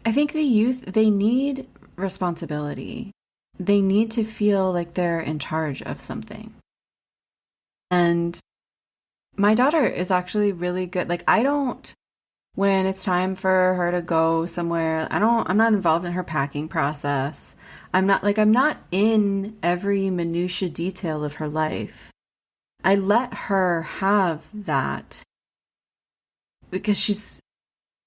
I think the youth, they need responsibility. They need to feel like they're in charge of something. And my daughter is actually really good. Like, I don't, when it's time for her to go somewhere, I'm not involved in her packing process. I'm not in every minutia detail of her life. I let her have that because she's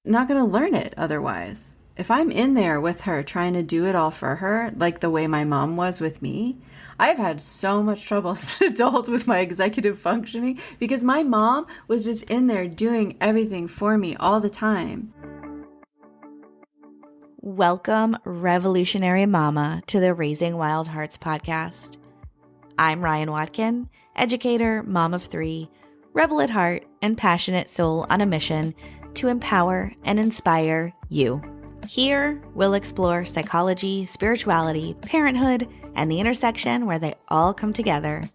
not going to learn it otherwise. If I'm in there with her trying to do it all for her, like the way my mom was with me, I've had so much trouble as an adult with my executive functioning because my mom was just in there doing everything for me all the time. Welcome, revolutionary mama, to the Raising Wild Hearts podcast. I'm Ryan Watkin, educator, mom of 3, rebel at heart, and passionate soul on a mission to empower and inspire you. Here, we'll explore psychology, spirituality, parenthood, and the intersection where they all come together.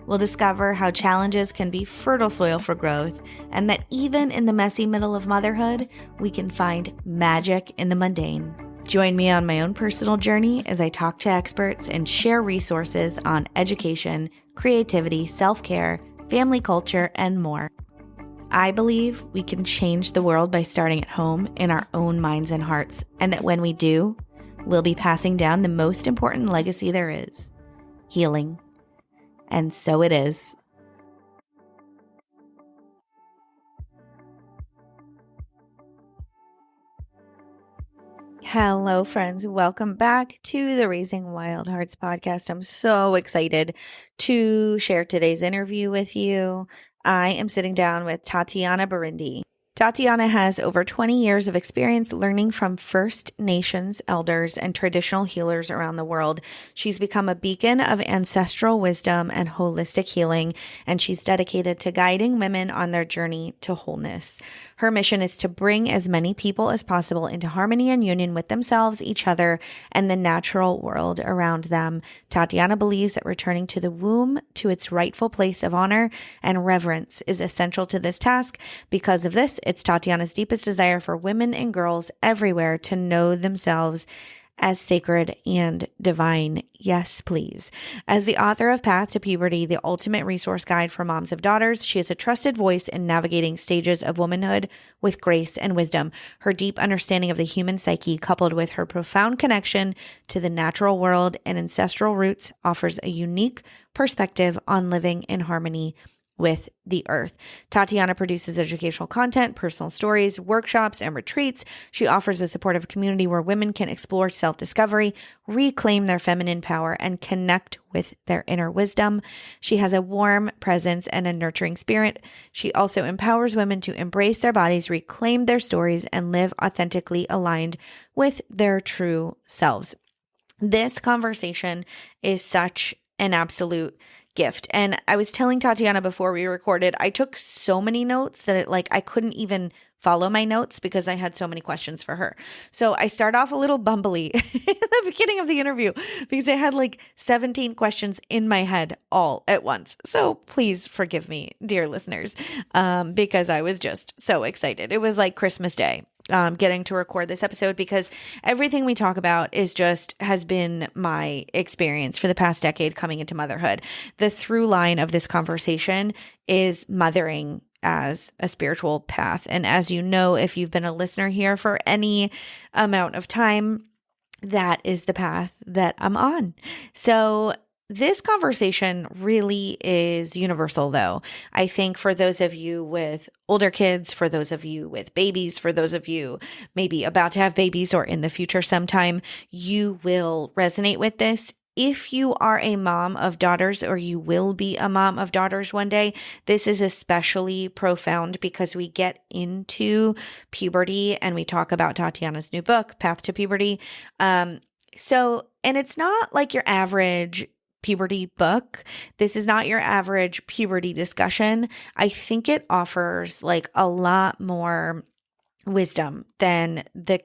We'll discover how challenges can be fertile soil for growth, and that even in the messy middle of motherhood, we can find magic in the mundane. Join me on my own personal journey as I talk to experts and share resources on education, creativity, self-care, family culture, and more. I believe we can change the world by starting at home in our own minds and hearts, and that when we do, we'll be passing down the most important legacy there is: healing. And so it is. Hello, friends. Welcome back to the Raising Wild Hearts podcast. I'm so excited to share today's interview with you. I am sitting down with Tatiana Berindei. Tatiana has over 20 years of experience learning from First Nations elders and traditional healers around the world. She's become a beacon of ancestral wisdom and holistic healing, and she's dedicated to guiding women on their journey to wholeness. Her mission is to bring as many people as possible into harmony and union with themselves, each other, and the natural world around them. Tatiana believes that returning to the womb to its rightful place of honor and reverence is essential to this task. Because of this, it's Tatiana's deepest desire for women and girls everywhere to know themselves as sacred and divine. Yes, please. As the author of Path to Puberty, the ultimate resource guide for moms of daughters, she is a trusted voice in navigating stages of womanhood with grace and wisdom. Her deep understanding of the human psyche, coupled with her profound connection to the natural world and ancestral roots, offers a unique perspective on living in harmony with the earth. Tatiana produces educational content, personal stories, workshops, and retreats. She offers a supportive community where women can explore self-discovery, reclaim their feminine power, and connect with their inner wisdom. She has a warm presence and a nurturing spirit. She also empowers women to embrace their bodies, reclaim their stories, and live authentically aligned with their true selves. This conversation is such an absolute gift. And I was telling Tatiana before we recorded, I took so many notes that I couldn't even follow my notes because I had so many questions for her. So I start off a little bumbly in the beginning of the interview because I had 17 questions in my head all at once. So please forgive me, dear listeners, because I was just so excited. It was like Christmas Day. Getting to record this episode because everything we talk about has been my experience for the past decade coming into motherhood. The through line of this conversation is mothering as a spiritual path. And as you know, if you've been a listener here for any amount of time, that is the path that I'm on. So this conversation really is universal, though. I think for those of you with older kids, for those of you with babies, for those of you maybe about to have babies or in the future sometime, you will resonate with this. If you are a mom of daughters or you will be a mom of daughters one day, this is especially profound because we get into puberty and we talk about Tatiana's new book, Path to Puberty. And it's not like your average puberty book. This is not your average puberty discussion. I think it offers a lot more wisdom than the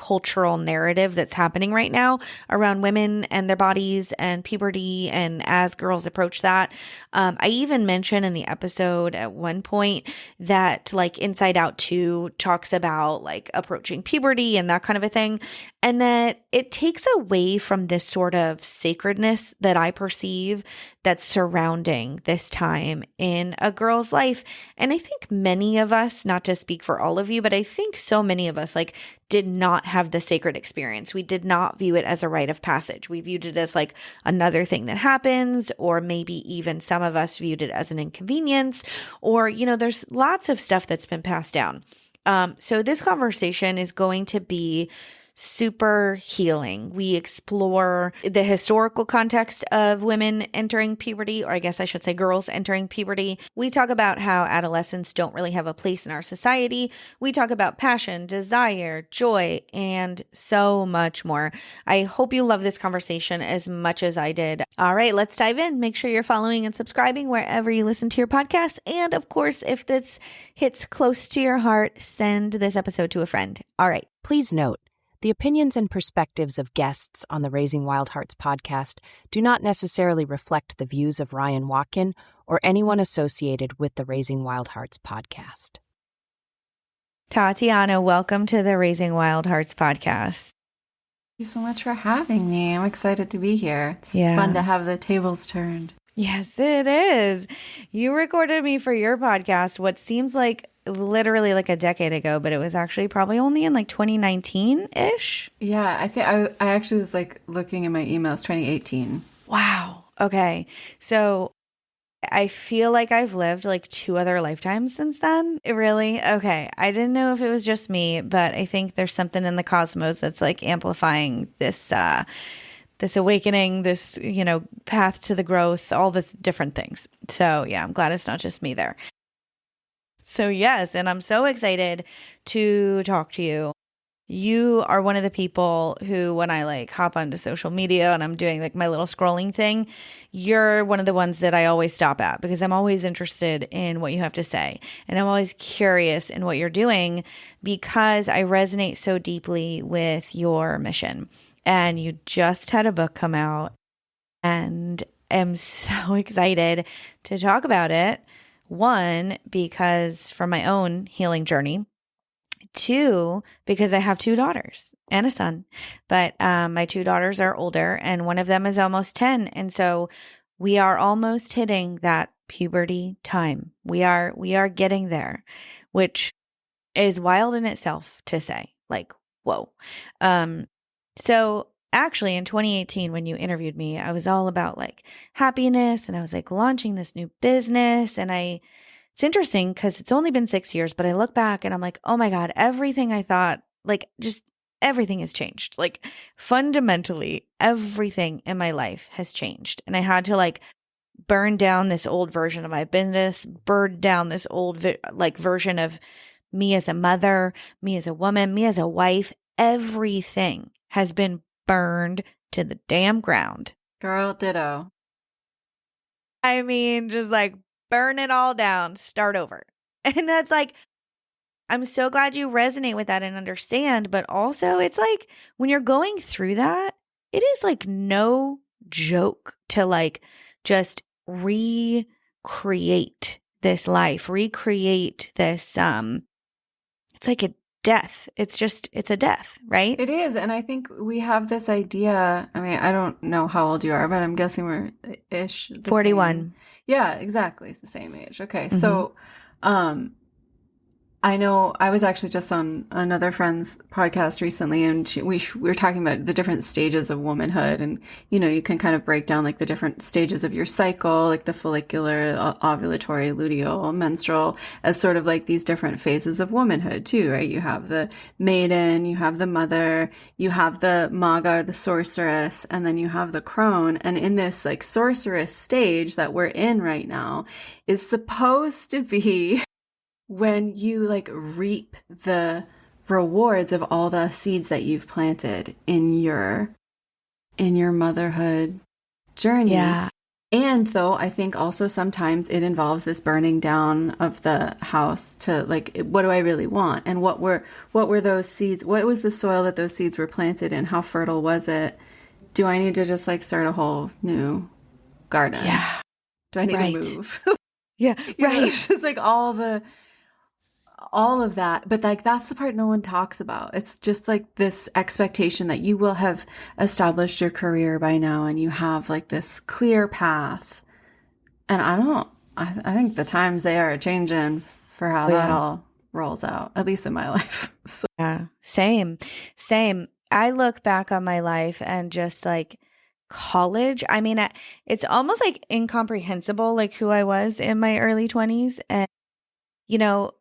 cultural narrative that's happening right now around women and their bodies and puberty. And as girls approach that, I even mentioned in the episode at one point that like Inside Out 2 talks about like approaching puberty and that kind of a thing. And that it takes away from this sort of sacredness that I perceive that's surrounding this time in a girl's life. And I think many of us, not to speak for all of you, but I think so many of us like did not have the sacred experience. We did not view it as a rite of passage. We viewed it as like another thing that happens, or maybe even some of us viewed it as an inconvenience, or, you know, there's lots of stuff that's been passed down. So this conversation is going to be super healing. We explore the historical context of women entering puberty, or I guess I should say girls entering puberty. We talk about how adolescents don't really have a place in our society. We talk about passion, desire, joy, and so much more. I hope you love this conversation as much as I did. All right, let's dive in. Make sure you're following and subscribing wherever you listen to your podcast. And of course, if this hits close to your heart, send this episode to a friend. All right. Please note, the opinions and perspectives of guests on the Raising Wild Hearts podcast do not necessarily reflect the views of Ryan Watkin or anyone associated with the Raising Wild Hearts podcast. Tatiana, welcome to the Raising Wild Hearts podcast. Thank you so much for having me. I'm excited to be here. It's fun to have the tables turned. Yes, it is. You recorded me for your podcast what seems like literally like a decade ago, but it was actually probably only in like 2019-ish. Yeah, I think I actually was like looking in my emails, 2018. Wow. Okay. So I feel like I've lived like 2 other lifetimes since then. Really? Okay. I didn't know if it was just me, but I think there's something in the cosmos that's like amplifying this this awakening, this, you know, path to the growth, all the different things. So yeah, I'm glad it's not just me there. So yes, and I'm so excited to talk to you. You are one of the people who, when I like hop onto social media and I'm doing like my little scrolling thing, you're one of the ones that I always stop at because I'm always interested in what you have to say. And I'm always curious in what you're doing because I resonate so deeply with your mission. And you just had a book come out and am so excited to talk about it. 1, because for my own healing journey. 2, because I have 2 daughters and a son. But my 2 daughters are older and one of them is almost 10. And so we are almost hitting that puberty time. We are getting there, which is wild in itself to say. Like, whoa. So actually in 2018, when you interviewed me, I was all about like happiness and I was like launching this new business. And it's interesting because it's only been 6 years, but I look back and I'm like, oh my God, everything I thought, like just everything has changed. Like fundamentally, everything in my life has changed. And I had to like burn down this old version of my business, burn down this old version of me as a mother, me as a woman, me as a wife. Everything has been burned to the damn ground. Girl, ditto. I mean, just like burn it all down, start over. And that's like, I'm so glad you resonate with that and understand. But also, it's like when you're going through that, it is like no joke to like just recreate this life, recreate this. It's like a death. It's a death, right? It is. And I think we have this idea. I mean, I don't know how old you are, but I'm guessing we're ish. 41. Same. Yeah, exactly. The same age. Okay. Mm-hmm. So, I know I was actually just on another friend's podcast recently, and we were talking about the different stages of womanhood. And, you know, you can kind of break down like the different stages of your cycle, like the follicular, ovulatory, luteal, menstrual, as sort of like these different phases of womanhood too, right? You have the maiden, you have the mother, you have the maga, the sorceress, and then you have the crone. And in this like sorceress stage that we're in right now is supposed to be when you like reap the rewards of all the seeds that you've planted in your motherhood journey. Yeah. And though I think also sometimes it involves this burning down of the house to like, what do I really want? And what were those seeds? What was the soil that those seeds were planted in? How fertile was it? Do I need to just like start a whole new garden? Yeah. Do I need to Right. move? Yeah. Right. It's just like all of that. But like that's the part no one talks about. It's just like this expectation that you will have established your career by now and you have like this clear path. And I think the times they are changing for how that all rolls out, at least in my life. So. Yeah, same. I look back on my life and just like college, I mean, it's almost like incomprehensible, like who I was in my early 20s. And, you know,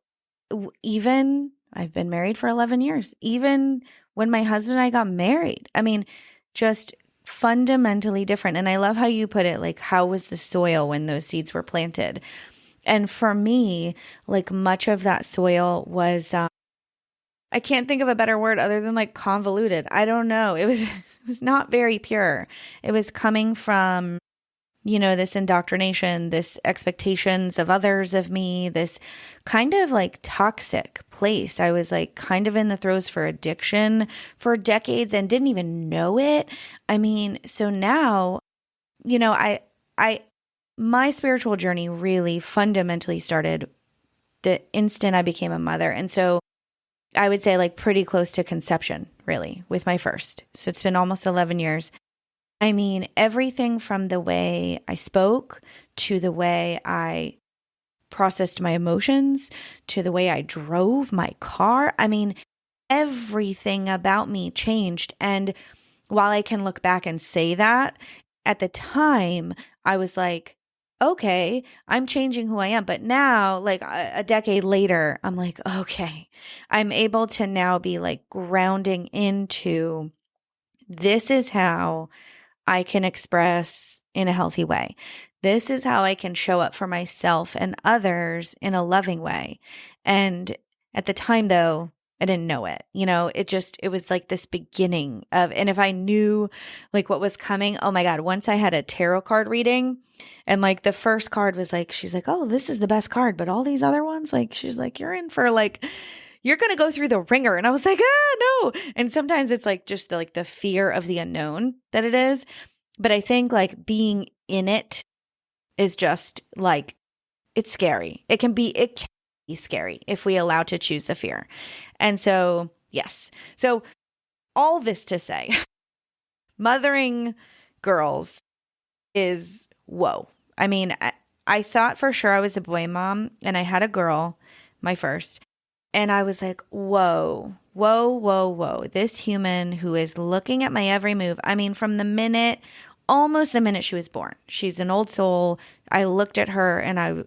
even I've been married for 11 years, even when my husband and I got married, I mean, just fundamentally different. And I love how you put it, like, how was the soil when those seeds were planted? And for me, like much of that soil was, I can't think of a better word other than like convoluted. I don't know. It was not very pure. It was coming from, this indoctrination, this expectations of others of me, this kind of like toxic place. I was like kind of in the throes for addiction for decades and didn't even know it. I mean, so now, my spiritual journey really fundamentally started the instant I became a mother. And so I would say like pretty close to conception, really, with my first. So it's been almost 11 years. I mean, everything from the way I spoke to the way I processed my emotions to the way I drove my car. I mean, everything about me changed. And while I can look back and say that, at the time, I was like, okay, I'm changing who I am. But now, like a decade later, I'm like, okay, I'm able to now be like grounding into this is how I can express in a healthy way. This is how I can show up for myself and others in a loving way. And at the time, though, I didn't know it. It was like this beginning of, and if I knew like what was coming, oh my God, once I had a tarot card reading and like the first card was like, she's like, oh, this is the best card. But all these other ones, like, she's like, you're in for like, you're going to go through the ringer. And I was like, no. And sometimes it's like just the fear of the unknown that it is. But I think like being in it is just like, it's scary. It can be scary if we allow to choose the fear. And so, yes. So all this to say, mothering girls is whoa. I mean, I thought for sure I was a boy mom and I had a girl, my first. And I was like, whoa. This human who is looking at my every move. I mean, from almost the minute she was born, she's an old soul. I looked at her and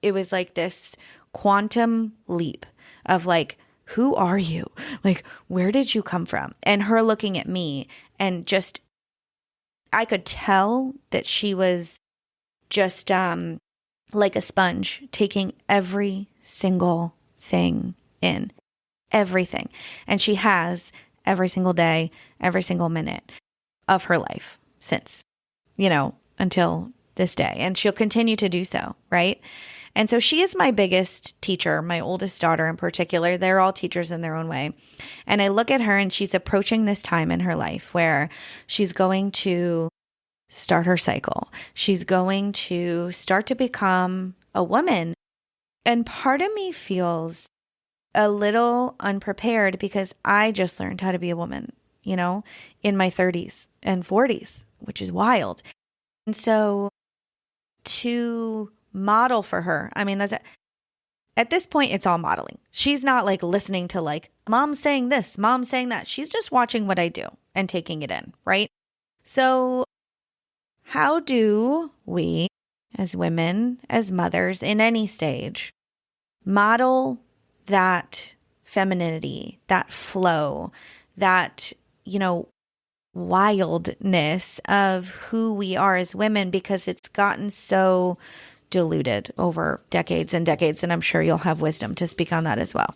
it was like this quantum leap of like, who are you? Like, where did you come from? And her looking at me and just, I could tell that she was just like a sponge, taking every single thing in, everything. And she has every single day, every single minute of her life since, until this day. And she'll continue to do so, right? And so she is my biggest teacher, my oldest daughter in particular. They're all teachers in their own way. And I look at her and she's approaching this time in her life where she's going to start her cycle. She's going to start to become a woman. And part of me feels a little unprepared because I just learned how to be a woman, in my 30s and 40s, which is wild. And so to model for her, I mean, at this point, it's all modeling. She's not like listening to like, mom's saying this, mom's saying that. She's just watching what I do and taking it in, right? So how do we as women, as mothers in any stage, model that femininity, that flow, that, wildness of who we are as women, because it's gotten so diluted over decades and decades. And I'm sure you'll have wisdom to speak on that as well.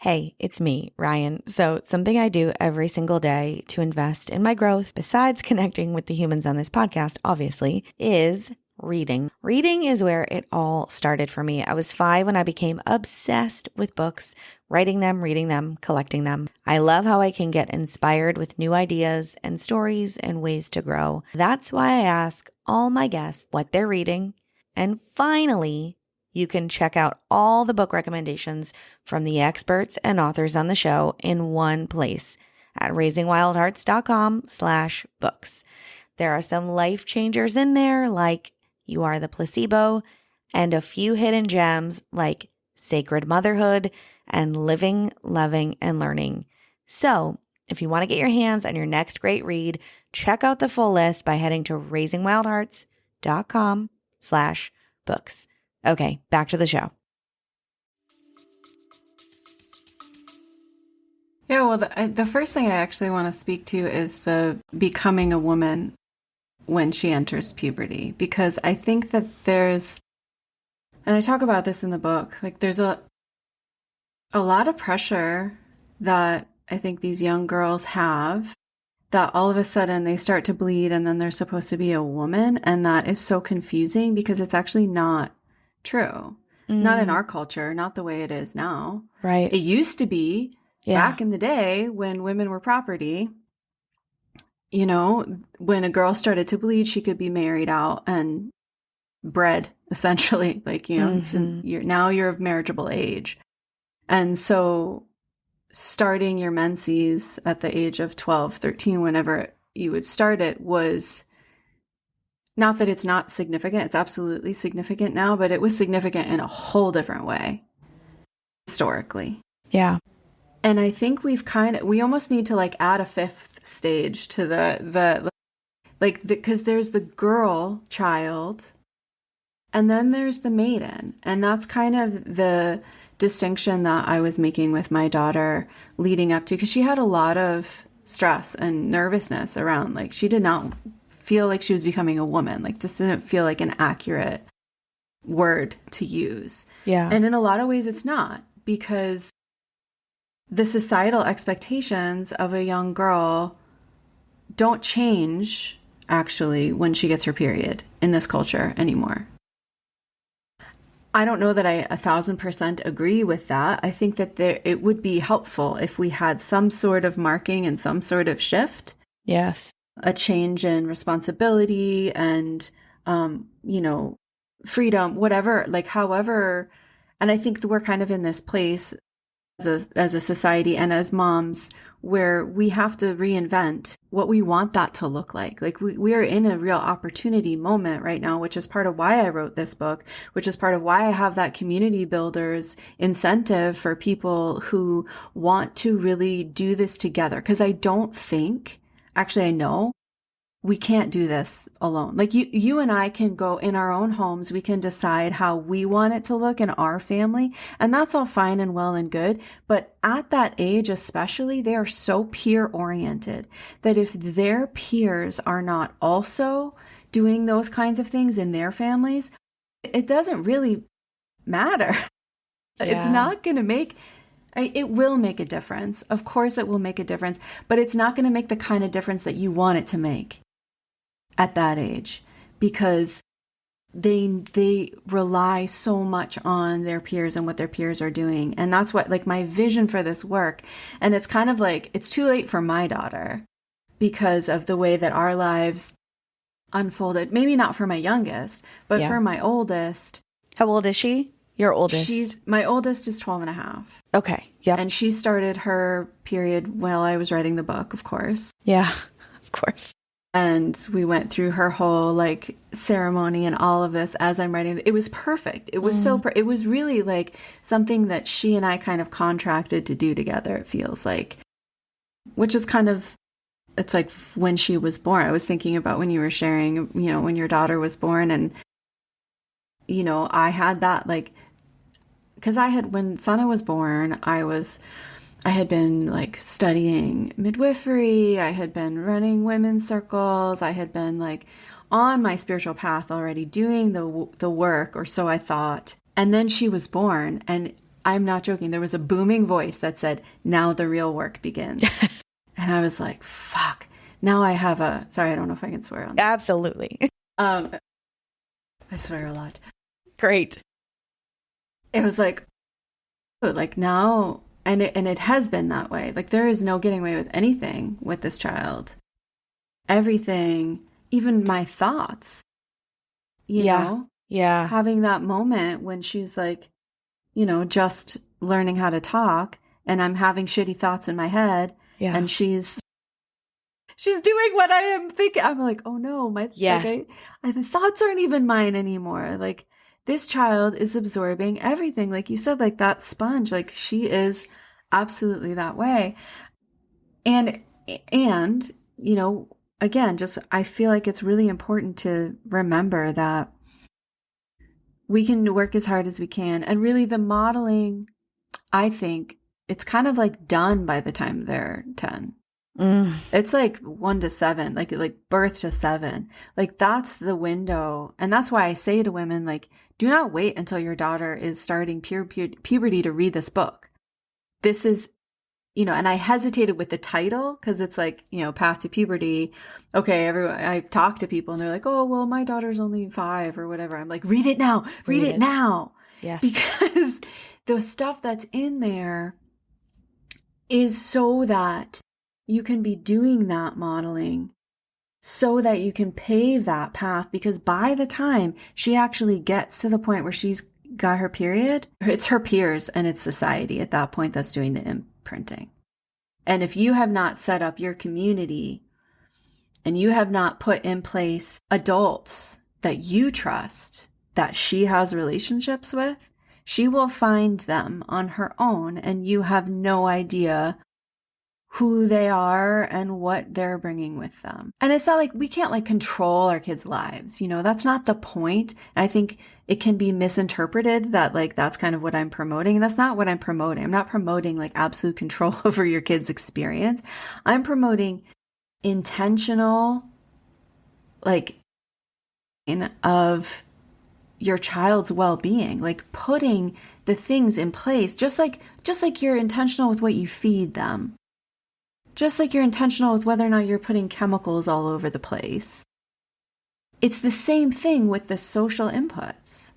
Hey, it's me, Ryan. So something I do every single day to invest in my growth, besides connecting with the humans on this podcast, obviously, is reading. Reading is where it all started for me. I was 5 when I became obsessed with books, writing them, reading them, collecting them. I love how I can get inspired with new ideas and stories and ways to grow. That's why I ask all my guests what they're reading. And finally, you can check out all the book recommendations from the experts and authors on the show in one place at raisingwildhearts.com/books. There are some life changers in there like You Are the Placebo, and a few hidden gems like Sacred Motherhood and Living, Loving, and Learning. So if you want to get your hands on your next great read, check out the full list by heading to raisingwildhearts.com/books. Okay, back to the show. Yeah, well, the first thing I actually want to speak to is the becoming a woman when she enters puberty, because I think that there's, and I talk about this in the book, like there's a lot of pressure that I think these young girls have, that all of a sudden they start to bleed and then they're supposed to be a woman. And that is so confusing because it's actually not true. Not in our culture, not the way it is now. Right. It used to be back in the day when women were property. You know, when a girl started to bleed, she could be married out and bred, essentially. Like, you know, so now you're of marriageable age. And so starting your menses at the age of 12, 13, whenever you would start it, was not that it's not significant. It's absolutely significant now, but it was significant in a whole different way historically. Yeah. And I think we almost need to like add a fifth stage to because there's the girl child and then there's the maiden. And that's kind of the distinction that I was making with my daughter leading up to, because she had a lot of stress and nervousness around, like she did not feel like she was becoming a woman. Like this didn't feel like an accurate word to use. Yeah. And in a lot of ways it's not, because the societal expectations of a young girl don't change actually when she gets her period in this culture anymore. I don't know that I 1,000% agree with that. I think that it would be helpful if we had some sort of marking and some sort of shift. Yes. A change in responsibility and, freedom, whatever, like however. And I think that we're kind of in this place as a society and as moms where we have to reinvent what we want that to look like. Like we are in a real opportunity moment right now, which is part of why I wrote this book, which is part of why I have that community builders incentive for people who want to really do this together. Because I don't think, actually I know, we can't do this alone. Like you and I can go in our own homes. We can decide how we want it to look in our family. And that's all fine and well and good. But at that age, especially, they are so peer oriented that if their peers are not also doing those kinds of things in their families, it doesn't really matter. Yeah. It's not going to it will make a difference. Of course it will make a difference, but it's not going to make the kind of difference that you want it to make at that age, because they rely so much on their peers and what their peers are doing. And that's what, like, my vision for this work. And it's kind of like, it's too late for my daughter because of the way that our lives unfolded. Maybe not for my youngest, but for my oldest. How old is she? Your oldest? My oldest is 12 and a half. Okay. Yep. And she started her period while I was writing the book, of course. Yeah, of course. And we went through her whole like ceremony and all of this as I'm writing. It was perfect. It was it was really like something that she and I kind of contracted to do together, it feels like, which is kind of, it's like when she was born. I was thinking about when you were sharing, when your daughter was born, and, I had that, like, because when Sana was born, I had been like studying midwifery. I had been running women's circles. I had been like on my spiritual path already, doing the work, or so I thought. And then she was born, and I'm not joking. There was a booming voice that said, "Now the real work begins." And I was like, fuck. Now I have sorry, I don't know if I can swear on that. Absolutely. I swear a lot. Great. It was like now, and it has been that way. Like there is no getting away with anything with this child. Everything, even my thoughts, you know? Yeah. Having that moment when she's like, just learning how to talk and I'm having shitty thoughts in my head. Yeah. And she's doing what I am thinking. I'm like, oh no, my thoughts aren't even mine anymore. Like this child is absorbing everything. Like you said, like that sponge, like she is absolutely that way. And, again, just, I feel like it's really important to remember that we can work as hard as we can. And really the modeling, I think it's kind of like done by the time they're 10. It's like 1 to 7, like birth to 7. Like that's the window. And that's why I say to women, like, do not wait until your daughter is starting puberty to read this book. This is, and I hesitated with the title because it's like, Path to Puberty. Okay, I've talked to people and they're like, oh, well, my daughter's only 5 or whatever. I'm like, read it now. Read it now. Yes. Because the stuff that's in there is so that you can be doing that modeling so that you can pave that path. Because by the time she actually gets to the point where she's got her period, it's her peers and it's society at that point that's doing the imprinting. And if you have not set up your community and you have not put in place adults that you trust, that she has relationships with, she will find them on her own and you have no idea who they are and what they're bringing with them. And it's not like we can't like control our kids' lives. That's not the point. I think it can be misinterpreted that like, that's kind of what I'm promoting. That's not what I'm promoting. I'm not promoting like absolute control over your kids' experience. I'm promoting intentional, like, of your child's well-being, like putting the things in place, just like you're intentional with what you feed them. Just like you're intentional with whether or not you're putting chemicals all over the place. It's the same thing with the social inputs.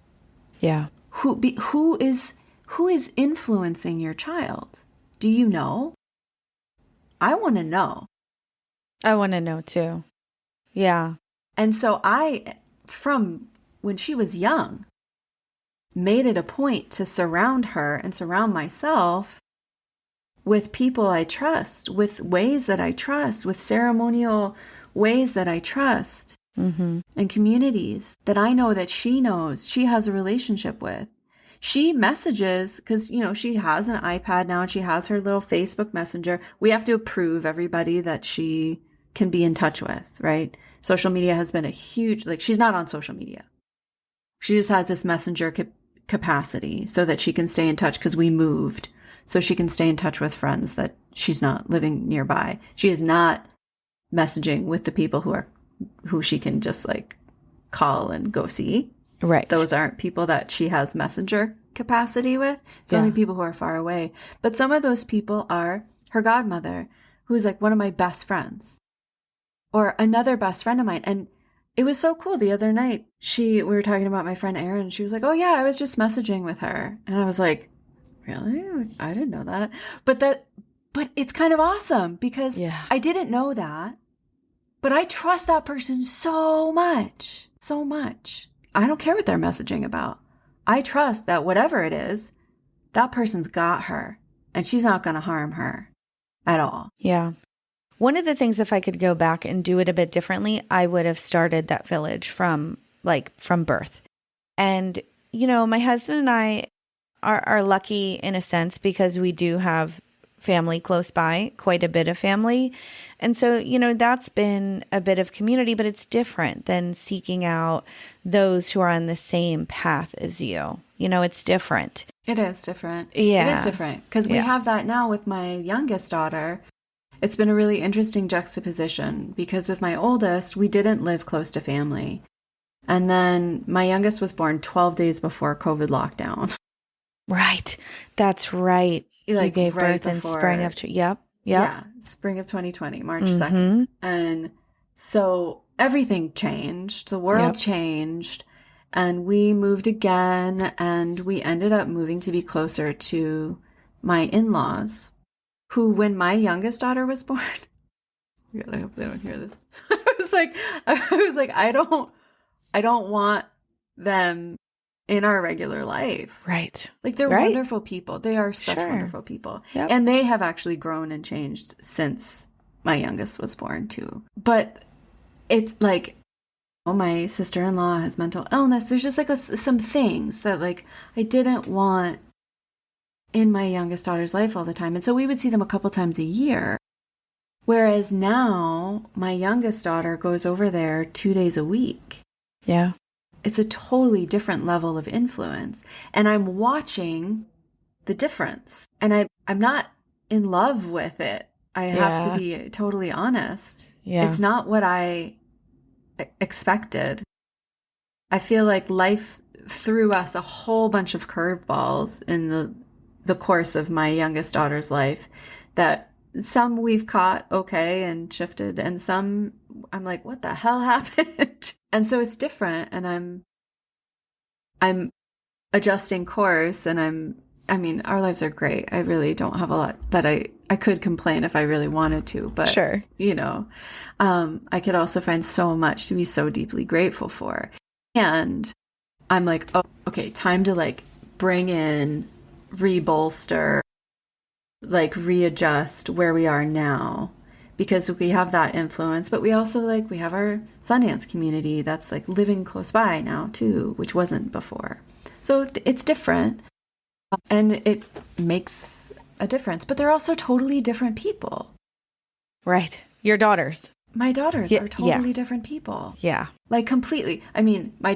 Yeah. Who is influencing your child? Do you know? I want to know. I want to know too. Yeah. And so I, from when she was young, made it a point to surround her and surround myself with people I trust, with ways that I trust, with ceremonial ways that I trust, and communities that I know that she knows she has a relationship with. She messages, because, she has an iPad now and she has her little Facebook Messenger. We have to approve everybody that she can be in touch with, right? Social media has been a huge, like, she's not on social media. She just has this messenger capacity so that she can stay in touch because we moved. So she can stay in touch with friends that she's not living nearby. She is not messaging with the people who she can just like call and go see. Right. Those aren't people that she has messenger capacity with. It's only people who are far away. But some of those people are her godmother, who's like one of my best friends, or another best friend of mine. And it was so cool. The other night, we were talking about my friend Erin, and she was like, oh yeah, I was just messaging with her. And I was like, really? I didn't know that. But it's kind of awesome because I didn't know that, but I trust that person so much. I don't care what they're messaging about. I trust that whatever it is, that person's got her and she's not going to harm her at all. Yeah. One of the things, if I could go back and do it a bit differently, I would have started that village from birth. And, my husband and I are lucky in a sense because we do have family close by, quite a bit of family. And so, that's been a bit of community, but it's different than seeking out those who are on the same path as you. It's different. It is different. Yeah. It is different because we have that now with my youngest daughter. It's been a really interesting juxtaposition because with my oldest, we didn't live close to family. And then my youngest was born 12 days before COVID lockdown. Right. That's right. Like you gave right birth in before, spring of, yep. yeah, spring of 2020, March Mm-hmm. 2nd. And so everything changed. The world changed. And we moved again. And we ended up moving to be closer to my in-laws, who, when my youngest daughter was born, God, I hope they don't hear this. I was like, I don't want them in our regular life. Right. Like, they're Right. wonderful people. They are such Sure. wonderful people. Yep. And they have actually grown and changed since my youngest was born too. But it's like, oh, my sister-in-law has mental illness. There's just like some things that like I didn't want in my youngest daughter's life all the time. And so we would see them a couple times a year. Whereas now my youngest daughter goes over there 2 days a week. Yeah. It's a totally different level of influence. And I'm watching the difference. And I'm not in love with it. I have to be totally honest. Yeah. It's not what I expected. I feel like life threw us a whole bunch of curveballs in the course of my youngest daughter's life, that some we've caught okay and shifted, and some I'm like, what the hell happened? And so it's different, and I'm adjusting course, and I mean, our lives are great. I really don't have a lot that I could complain if I really wanted to, but sure, you know, I could also find so much to be so deeply grateful for. And I'm like, oh, okay, time to like bring in, rebolster, like readjust where we are now, because we have that influence, but we also like, we have our Sundance community that's like living close by now too, which wasn't before. So it's different, and it makes a difference, but they're also totally different people. Right. Your daughters. My daughters are totally different people. Yeah. Like completely. I mean, my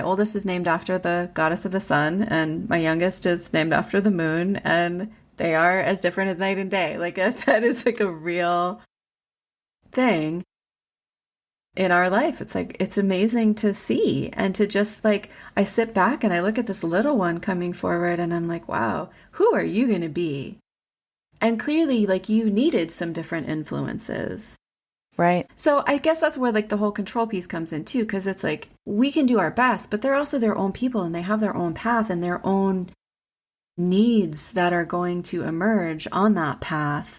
oldest is named after the goddess of the sun, and my youngest is named after the moon, and they are as different as night and day. Like that is like a real thing in our life. It's like, it's amazing to see, and to just like, I sit back and I look at this little one coming forward, and I'm like, wow, who are you going to be? And clearly, like, you needed some different influences. Right. So I guess that's where like the whole control piece comes in too, because it's like, we can do our best, but they're also their own people, and they have their own path and their own needs that are going to emerge on that path.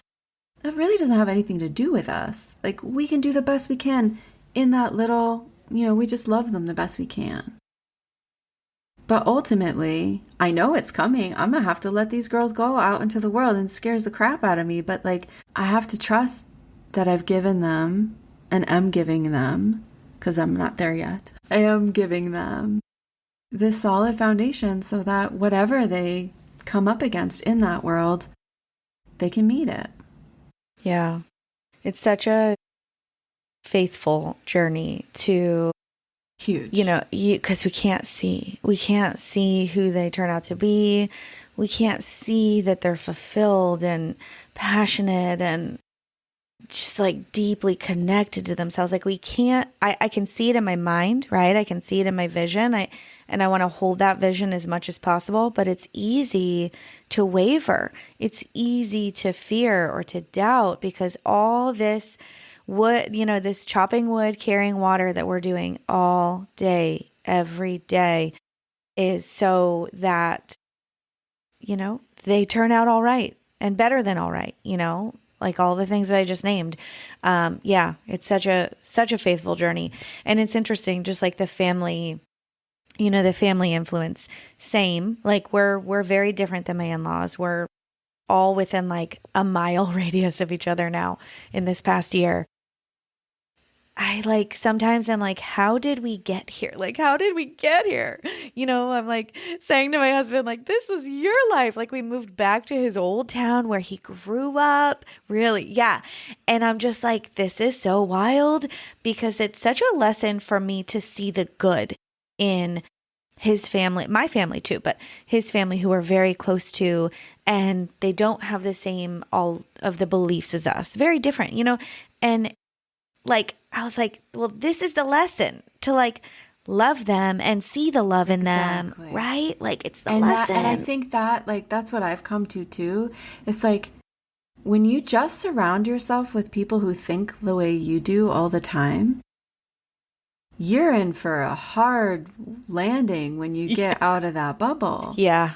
That really doesn't have anything to do with us. Like, we can do the best we can in that little, we just love them the best we can. But ultimately, I know it's coming. I'm going to have to let these girls go out into the world, and it scares the crap out of me. But like, I have to trust that I've given them, and am giving them, because I'm not there yet. I am giving them this solid foundation so that whatever they come up against in that world, they can meet it. Yeah. It's such a faithful journey to, huge, because we can't see who they turn out to be. We can't see that they're fulfilled and passionate and just like deeply connected to themselves. Like, we can't, I can see it in my mind, right? I can see it in my vision. And I want to hold that vision as much as possible, but it's easy to waver. It's easy to fear or to doubt, because all this wood, this chopping wood, carrying water that we're doing all day, every day, is so that, they turn out all right and better than all right, like all the things that I just named. It's such a faithful journey. And it's interesting, just like the family, the family influence, same, like we're very different than my in-laws. We're all within like a mile radius of each other now in this past year. Sometimes I'm like, how did we get here? Like, how did we get here? I'm like saying to my husband, like, this was your life. Like, we moved back to his old town where he grew up. Really. Yeah. And I'm just like, this is so wild, because it's such a lesson for me to see the good in his family, my family too, but his family, who are very close to, and they don't have the same, all of the beliefs as us, very different, and like, I was like, well, this is the lesson, to like love them and see the love in them, Exactly. right? Like it's the And lesson. and I think that like that's what I've come to too. It's like when you just surround yourself with people who think the way you do all the time, you're in for a hard landing when you get out of that bubble. Yeah.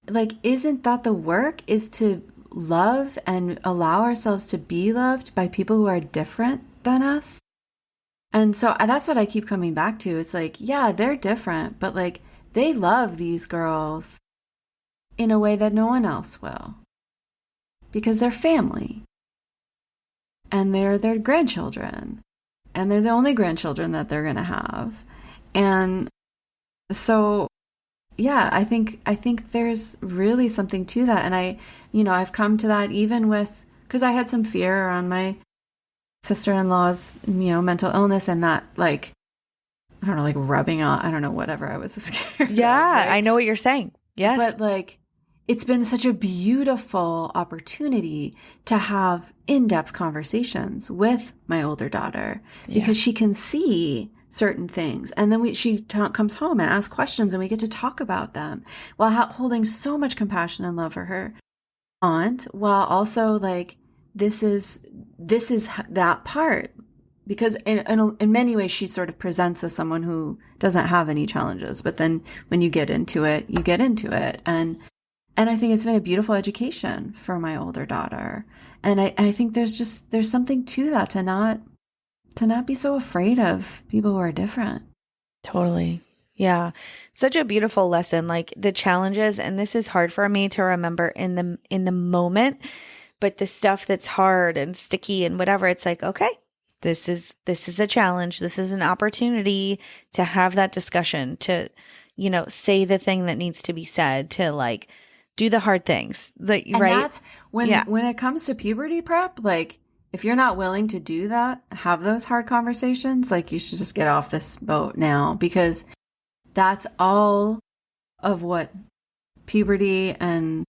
Like, isn't that the work, is to love and allow ourselves to be loved by people who are different than us? And so that's what I keep coming back to. It's like, yeah, they're different, but like they love these girls in a way that no one else will because they're family and they're their grandchildren and they're the only grandchildren that they're going to have. And so yeah, I think there's really something to that. And I've come to that even with, because I had some fear around my sister-in-law's, mental illness and that, like, I don't know, like rubbing on, I don't know, whatever I was scared of, Yeah, right? I know what you're saying. Yes. But like, it's been such a beautiful opportunity to have in-depth conversations with my older daughter because she can see certain things. And then she comes home and asks questions and we get to talk about them while holding so much compassion and love for her aunt, while also like, this is that part. Because in many ways, she sort of presents as someone who doesn't have any challenges. But then when you get into it, you get into it. And I think it's been a beautiful education for my older daughter. And I think there's something to that, to not be so afraid of people who are different. Totally. Yeah. Such a beautiful lesson, like the challenges. And this is hard for me to remember in the moment, but the stuff that's hard and sticky and whatever, it's like, okay, this is a challenge. This is an opportunity to have that discussion, to, say the thing that needs to be said, to like do the hard things. Like, and right. That's when it comes to puberty prep, like if you're not willing to do that, have those hard conversations, like you should just get off this boat now, because that's all of what puberty and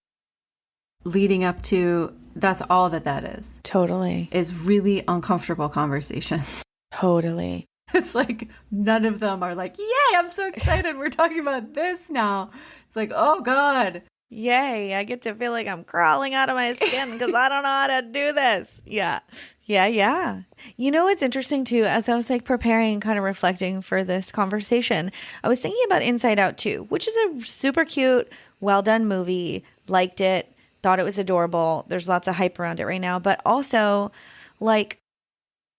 leading up to, that's all that is. Totally. Is really uncomfortable conversations. Totally. It's like none of them are like, yay, I'm so excited. We're talking about this now. It's like, oh God. Yay, I get to feel like I'm crawling out of my skin because I don't know how to do this. Yeah. You know what's interesting too, as I was like preparing, kind of reflecting for this conversation, I was thinking about Inside Out 2, which is a super cute, well done movie. Liked it, thought it was adorable. There's lots of hype around it right now, but also like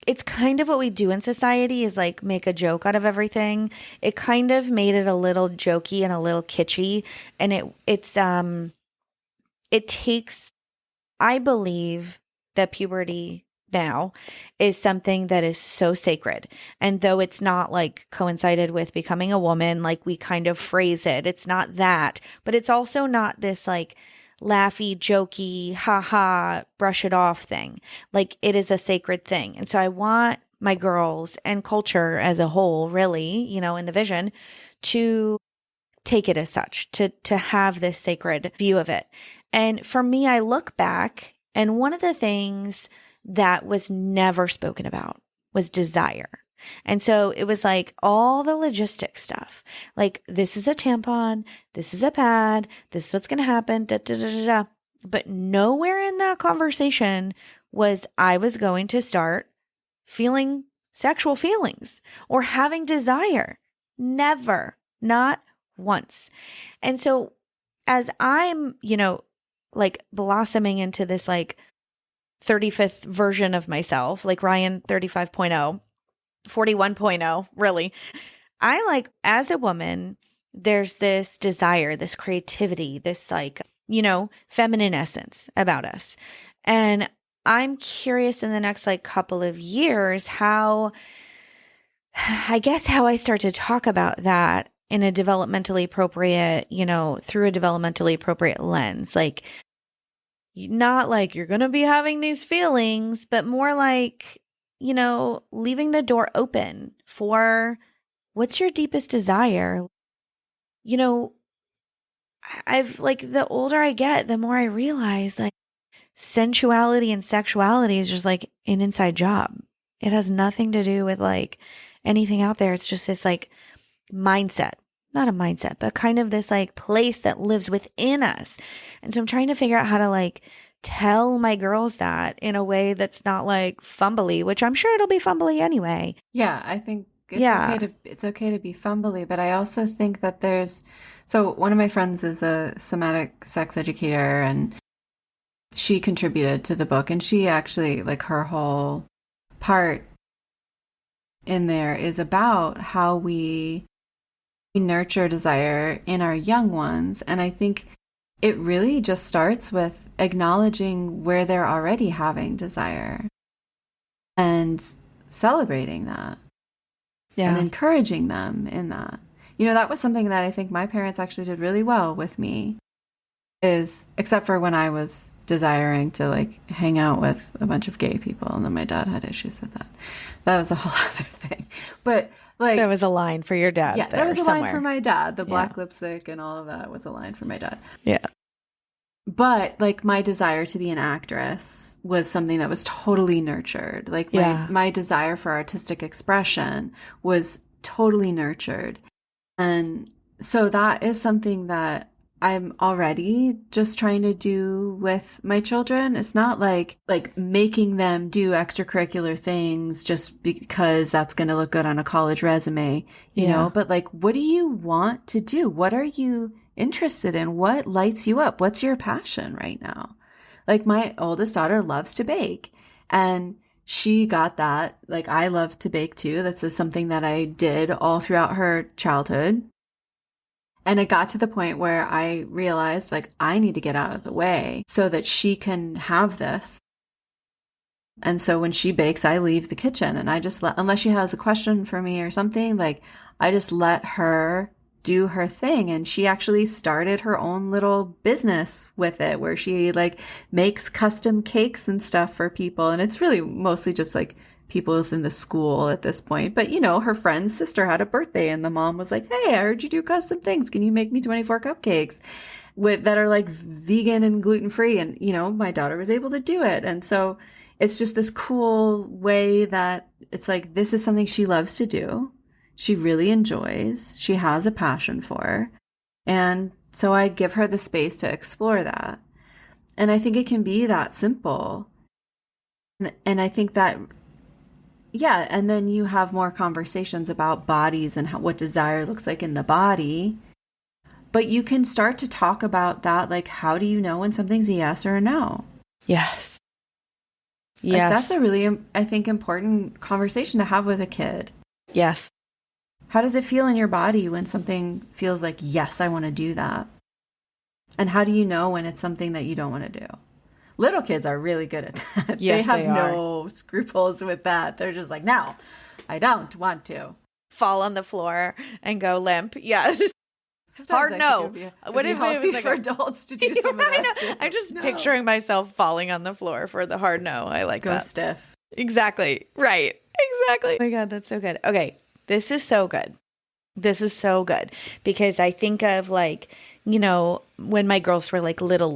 it's kind of what we do in society is like make a joke out of everything. It kind of made it a little jokey and a little kitschy. And it takes, I believe that puberty now is something that is so sacred. And though it's not like coincided with becoming a woman, like we kind of phrase it, it's not that, but it's also not this like laughy, jokey, haha, brush it off thing. Like it is a sacred thing. And so I want my girls and culture as a whole, really, in the vision, to take it as such, to have this sacred view of it. And for me, I look back and one of the things that was never spoken about was desire. And so it was like all the logistic stuff, like this is a tampon, this is a pad, this is what's going to happen, da, da, da, da, da. But nowhere in that conversation was I was going to start feeling sexual feelings or having desire. Never, not once. And so as I'm, like blossoming into this like 35th version of myself, like Ryan 35.0, 41.0, really. I like, as a woman, there's this desire, this creativity, this like, feminine essence about us. And I'm curious in the next like couple of years how I start to talk about that in a developmentally appropriate, through a developmentally appropriate lens. Like, not like you're going to be having these feelings, but more like, leaving the door open for what's your deepest desire. I've like, the older I get, the more I realize like sensuality and sexuality is just like an inside job. It has nothing to do with like anything out there. It's just this like mindset, not a mindset, but kind of this like place that lives within us. And so I'm trying to figure out how to like tell my girls that in a way that's not like fumbly, which I'm sure it'll be fumbly anyway. Yeah, I think it's okay to be fumbly, but I also think that so one of my friends is a somatic sex educator, and she contributed to the book, and she actually, like, her whole part in there is about how we nurture desire in our young ones. And I think it really just starts with acknowledging where they're already having desire and celebrating that and encouraging them in that. That was something that I think my parents actually did really well with me, except for when I was desiring to like hang out with a bunch of gay people, and then my dad had issues with that. That was a whole other thing. But like, there was a line for your dad. Yeah, there was a somewhere. line for my dad. The black lipstick and all of that was a line for my dad. Yeah. But like, my desire to be an actress was something that was totally nurtured. Like my desire for artistic expression was totally nurtured. And so that is something that I'm already just trying to do with my children. It's not like making them do extracurricular things just because that's going to look good on a college resume, you know, but like, what do you want to do? What are you interested in? What lights you up? What's your passion right now? Like, my oldest daughter loves to bake, and she got that. Like, I love to bake too. That's something that I did all throughout her childhood. And it got to the point where I realized, like, I need to get out of the way so that she can have this. And so when she bakes, I leave the kitchen, and I just unless she has a question for me or something, like, I just let her do her thing. And she actually started her own little business with it, where she like makes custom cakes and stuff for people. And it's really mostly just like people within the school at this point. But, her friend's sister had a birthday, and the mom was like, hey, I heard you do custom things. Can you make me 24 cupcakes that are like vegan and gluten-free? And, my daughter was able to do it. And so it's just this cool way that it's like, this is something she loves to do. She really enjoys. She has a passion for. And so I give her the space to explore that. And I think it can be that simple. And I think that, and then you have more conversations about bodies and what desire looks like in the body. But you can start to talk about that, like, how do you know when something's a yes or a no? Yes. Like, that's a really, I think, important conversation to have with a kid. Yes. How does it feel in your body when something feels like, yes, I want to do that? And how do you know when it's something that you don't want to do? Little kids are really good at that. Yes, they have no scruples with that. They're just like, no, I don't want to. Fall on the floor and go limp. Yes. Sometimes hard no. Would it be healthy for adults to do some of that too? I'm just picturing myself falling on the floor for the hard no. I like that. Go stiff. Exactly. Right. Exactly. Oh my God, that's so good. Okay. This is so good. This is so good because I think of like, when my girls were like little,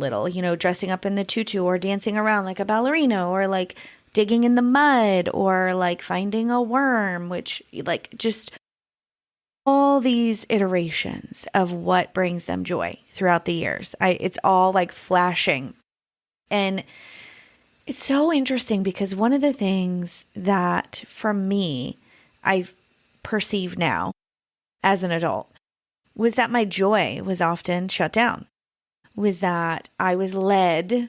dressing up in the tutu or dancing around like a ballerina or like digging in the mud or like finding a worm, which like just all these iterations of what brings them joy throughout the years. It's all like flashing. And it's so interesting because one of the things that for me, I've perceive now as an adult was that my joy was often shut down, was that I was led,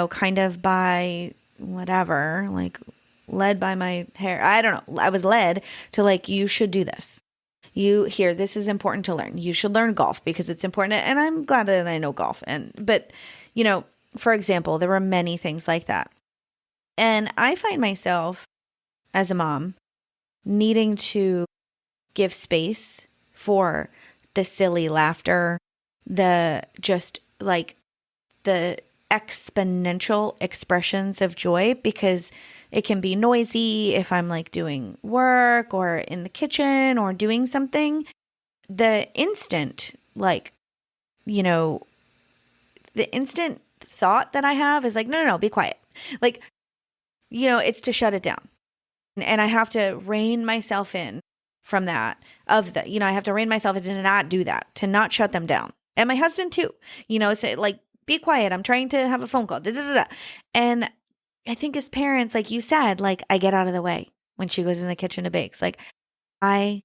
kind of by whatever, like led by my hair. I don't know. I was led to like, you should do this. This is important to learn. You should learn golf because it's important. And I'm glad that I know golf. But for example, there were many things like that. And I find myself as a mom needing to give space for the silly laughter, the just like the exponential expressions of joy, because it can be noisy if I'm like doing work or in the kitchen or doing something. The instant, like, the instant thought that I have is like, no, be quiet. Like, it's to shut it down. And I have to rein myself in from that, I have to rein myself in to not do that, to not shut them down. And my husband too, say like, be quiet. I'm trying to have a phone call. Da, da, da, da. And I think as parents, like you said, like I get out of the way when she goes in the kitchen to bakes. Like I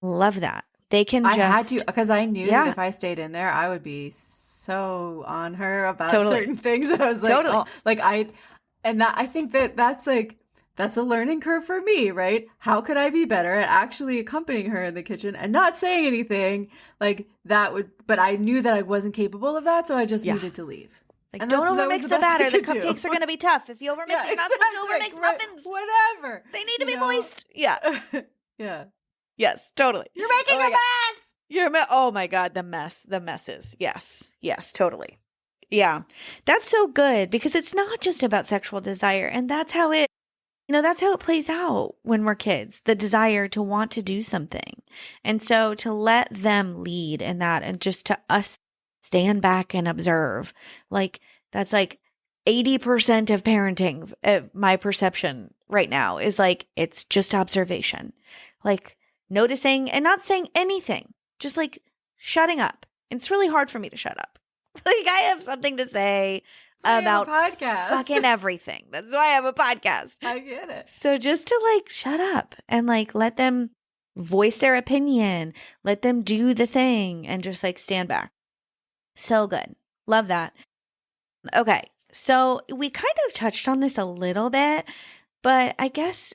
love that. They can I just. had to, because I knew that Yeah. if I stayed in there, I would be so on her about Totally. certain things. I was like, Totally. oh, like I think that's a learning curve for me, right? How could I be better at actually accompanying her in the kitchen and not saying anything like that but I knew that I wasn't capable of that, so I just Yeah. needed to leave. Like, And don't that was overmix the best I batter. The could do. cupcakes are going to be tough. If you overmix Yeah, it, you're not supposed to overmix right, muffins. whatever. They need to be moist. Yeah. Yeah. Yes, totally. You're making a mess. Oh my God, the messes. Yes, totally. Yeah, that's so good because it's not just about sexual desire. And that's how it plays out when we're kids, the desire to want to do something. And so to let them lead in that and just to us stand back and observe, like that's like 80% of parenting, my perception right now is like, it's just observation, like noticing and not saying anything, just like shutting up. It's really hard for me to shut up. Like I have something to say about podcast. Fucking everything. That's why I have a podcast. I get it. So just to like shut up and like let them voice their opinion, let them do the thing and just like stand back. So good. Love that. Okay. So we kind of touched on this a little bit, but I guess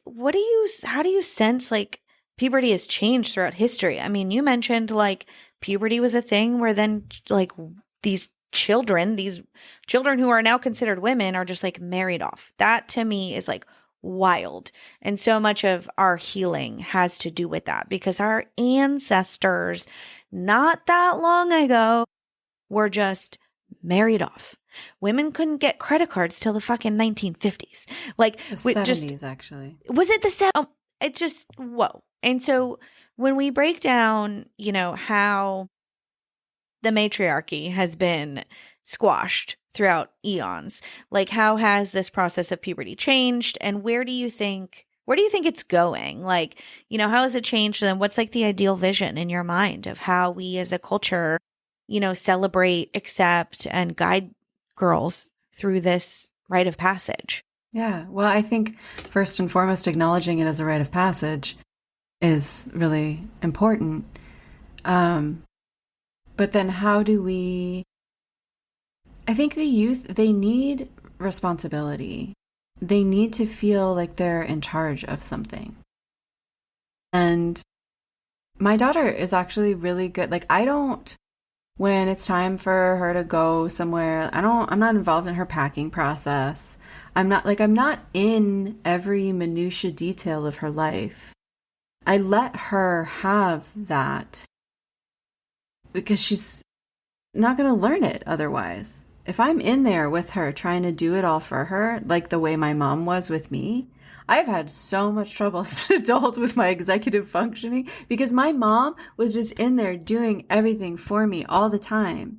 how do you sense like puberty has changed throughout history? I mean, you mentioned like puberty was a thing where then like these children who are now considered women are just like married off. That to me is like wild. And so much of our healing has to do with that because our ancestors not that long ago were just married off. Women couldn't get credit cards till the fucking 1950s. Like the 70s, actually. Was it the 70s? It just, whoa. And so when we break down, how the matriarchy has been squashed throughout eons, like how has this process of puberty changed and where do you think it's going? Like, how has it changed and what's like the ideal vision in your mind of how we as a culture, celebrate, accept, and guide girls through this rite of passage? Yeah. Well, I think first and foremost, acknowledging it as a rite of passage is really important. But then I think the youth, they need responsibility. They need to feel like they're in charge of something. And my daughter is actually really good. Like when it's time for her to go somewhere, I'm not involved in her packing process. I'm not in every minutia detail of her life. I let her have that because she's not going to learn it otherwise. If I'm in there with her trying to do it all for her, like the way my mom was with me, I've had so much trouble as an adult with my executive functioning because my mom was just in there doing everything for me all the time.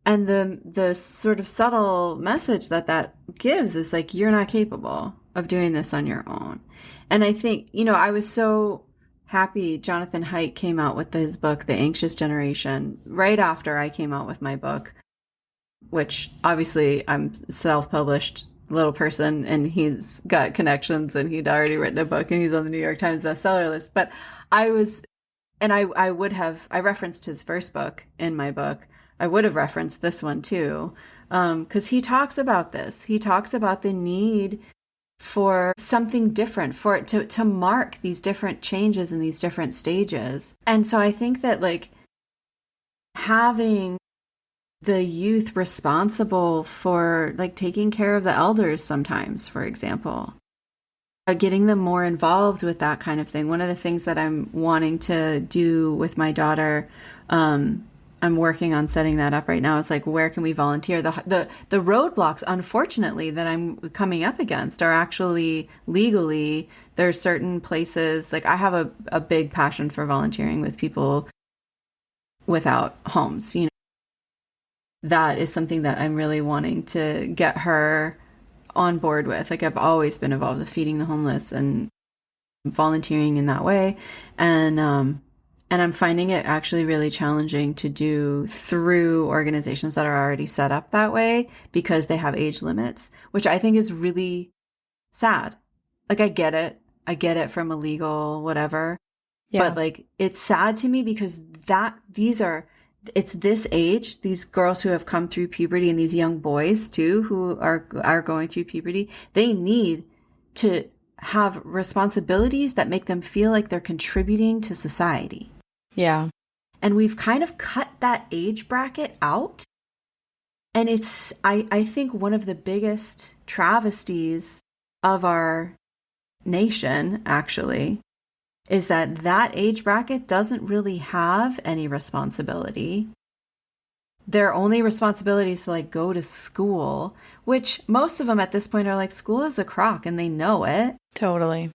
And the sort of subtle message that gives is like, you're not capable of doing this on your own. And I think, I was so happy Jonathan Haidt came out with his book, The Anxious Generation, right after I came out with my book, which obviously I'm self-published little person and he's got connections and he'd already written a book and he's on the New York Times bestseller list. But I referenced his first book in my book. I would have referenced this one too, because he talks about this. He talks about the need for something different, for it to mark these different changes in these different stages. And so I think that like having the youth responsible for like taking care of the elders sometimes, for example, getting them more involved with that kind of thing. One of the things that I'm wanting to do with my daughter, I'm working on setting that up right now. It's like, where can we volunteer? The roadblocks, unfortunately, that I'm coming up against are actually legally. There are certain places, like I have a big passion for volunteering with people without homes, That is something that I'm really wanting to get her on board with. Like I've always been involved with feeding the homeless and volunteering in that way. And I'm finding it actually really challenging to do through organizations that are already set up that way because they have age limits, which I think is really sad. Like, I get it. I get it from a legal whatever. Yeah. But like, it's sad to me because it's this age, these girls who have come through puberty and these young boys too, who are going through puberty, they need to have responsibilities that make them feel like they're contributing to society. Yeah. And we've kind of cut that age bracket out. And it's, I think, one of the biggest travesties of our nation, actually, is that age bracket doesn't really have any responsibility. Their only responsibility is to like go to school, which most of them at this point are like, school is a crock and they know it. Totally.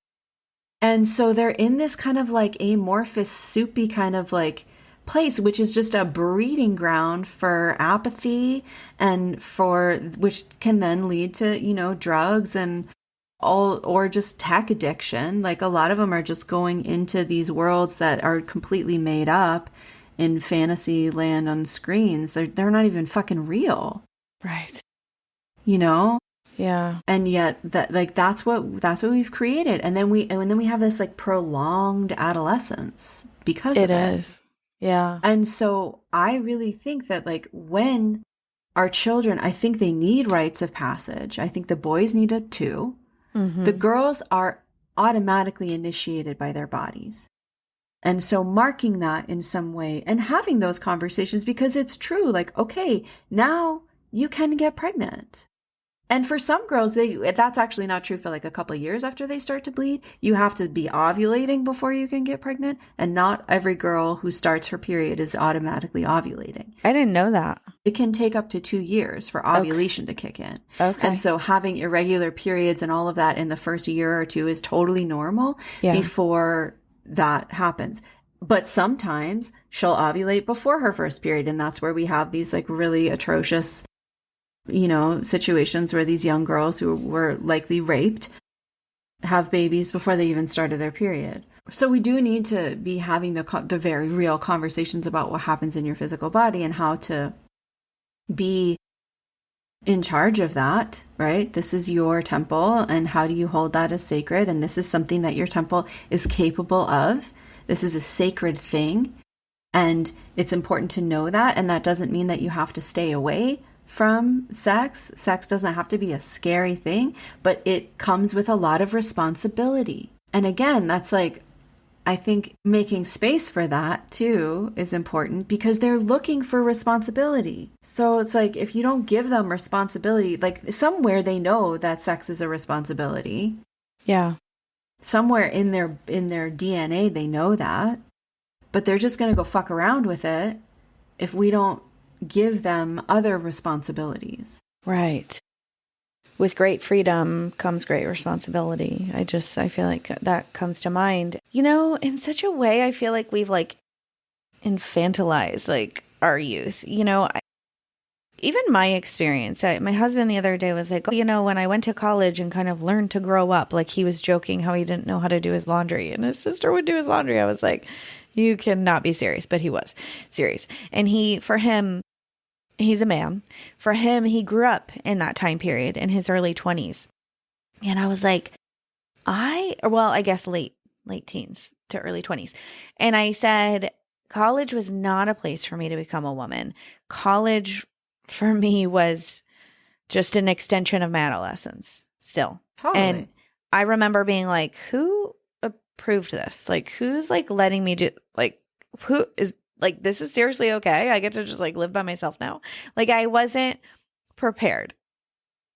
And so they're in this kind of like amorphous, soupy kind of like place, which is just a breeding ground for apathy and which can then lead to, drugs and or just tech addiction. Like, a lot of them are just going into these worlds that are completely made up in fantasy land on screens. They're not even fucking real. Right. Yeah. And yet that's what we've created. And then we have this like prolonged adolescence because of it. It is. Yeah. And so I really think that like when our children, I think they need rites of passage. I think the boys need it too. Mm-hmm. The girls are automatically initiated by their bodies. And so marking that in some way and having those conversations, because it's true. Like, okay, now you can get pregnant. And for some girls, that's actually not true for like a couple of years after they start to bleed. You have to be ovulating before you can get pregnant. And not every girl who starts her period is automatically ovulating. I didn't know that. It can take up to 2 years for ovulation to kick in. Okay. And so having irregular periods and all of that in the first year or two is totally normal before that happens. But sometimes she'll ovulate before her first period. And that's where we have these like really atrocious situations where these young girls who were likely raped have babies before they even started their period. So we do need to be having the very real conversations about what happens in your physical body and how to be in charge of that, right? This is your temple, and how do you hold that as sacred? And this is something that your temple is capable of. This is a sacred thing, and it's important to know that. And that doesn't mean that you have to stay away from sex. Sex doesn't have to be a scary thing, but it comes with a lot of responsibility. And again, that's like, I think making space for that too is important because they're looking for responsibility. So it's like, if you don't give them responsibility, like somewhere they know that sex is a responsibility. Yeah. Somewhere in their DNA, they know that, but they're just going to go fuck around with it if we don't give them other responsibilities. Right. With great freedom comes great responsibility. I feel like that comes to mind. In such a way, I feel like we've like infantilized like our youth. Even my experience, my husband the other day was like, when I went to college and kind of learned to grow up, like he was joking how he didn't know how to do his laundry and his sister would do his laundry. I was like, you cannot be serious, but he was serious. And he's a man. For him, he grew up in that time period in his early 20s. And I was like, I guess late teens to early 20s. And I said, college was not a place for me to become a woman. College for me was just an extension of my adolescence still. Totally. And I remember being like, who approved this? Like, who's like letting me do, like, who is, like, this is seriously okay? I get to just like live by myself now. Like, I wasn't prepared.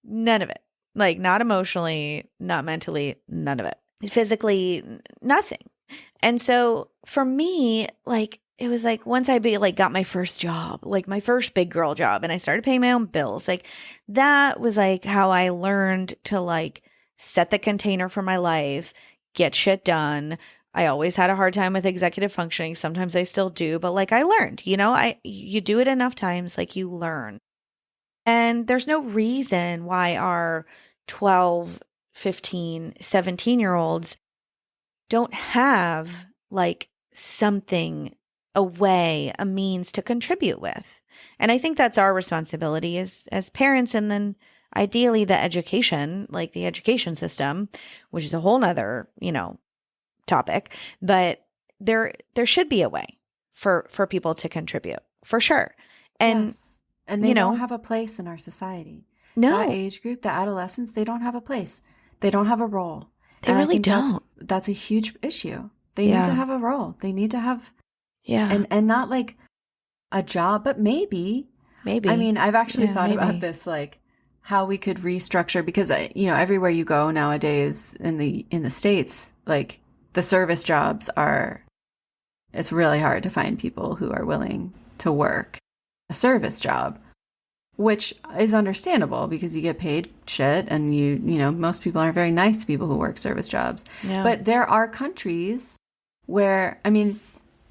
None of it. Like, not emotionally, not mentally, none of it. Physically, nothing. And so for me, like, it was like once I got my first job, like my first big girl job, and I started paying my own bills, like that was like how I learned to like set the container for my life, get shit done. I always had a hard time with executive functioning. Sometimes I still do, but like I learned, you do it enough times, like you learn. And there's no reason why our 12, 15, 17-year-olds don't have like something, a way, a means to contribute with. And I think that's our responsibility as parents. And then ideally the education, like the education system, which is a whole nother, topic, but there should be a way for people to contribute for sure. And, yes. And they don't have a place in our society. No. That age group, the adolescents, they don't have a place. They don't have a role. They really don't. That's a huge issue. They need to have a role. They need to have, and not like a job, but maybe. I mean, I've actually thought about this, like how we could restructure, because everywhere you go nowadays in the States, like the service jobs it's really hard to find people who are willing to work a service job, which is understandable because you get paid shit, and most people aren't very nice to people who work service jobs. Yeah. But there are countries where, I mean,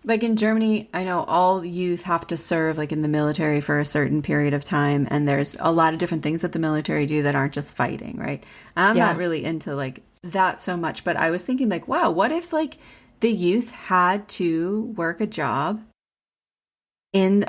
like in Germany, I know all youth have to serve like in the military for a certain period of time. And there's a lot of different things that the military do that aren't just fighting, right? I'm not really into like that so much, but I was thinking like, wow, what if like the youth had to work a job in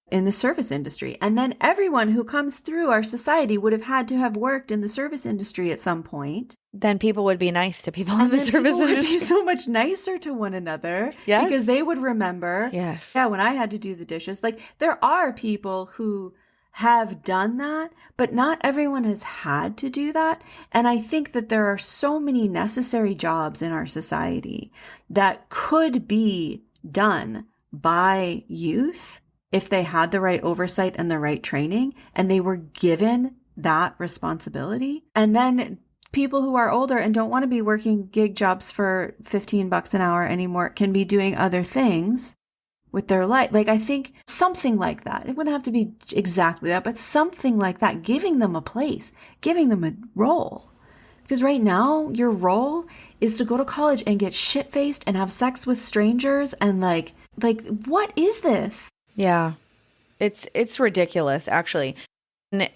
the service industry, and then everyone who comes through our society would have had to have worked in the service industry at some point. Then people would be nice to people in the service industry. Would be so much nicer to one another, because they would remember, when I had to do the dishes. Like there are people who have done that, but not everyone has had to do that. And I think that there are so many necessary jobs in our society that could be done by youth if they had the right oversight and the right training, and they were given that responsibility. And then people who are older and don't want to be working gig jobs for $15 an hour anymore can be doing other things with their life. Like, I think something like that. It wouldn't have to be exactly that, but something like that, giving them a place, giving them a role. Because right now, your role is to go to college and get shit-faced and have sex with strangers, and like what is this? Yeah, it's ridiculous, actually. And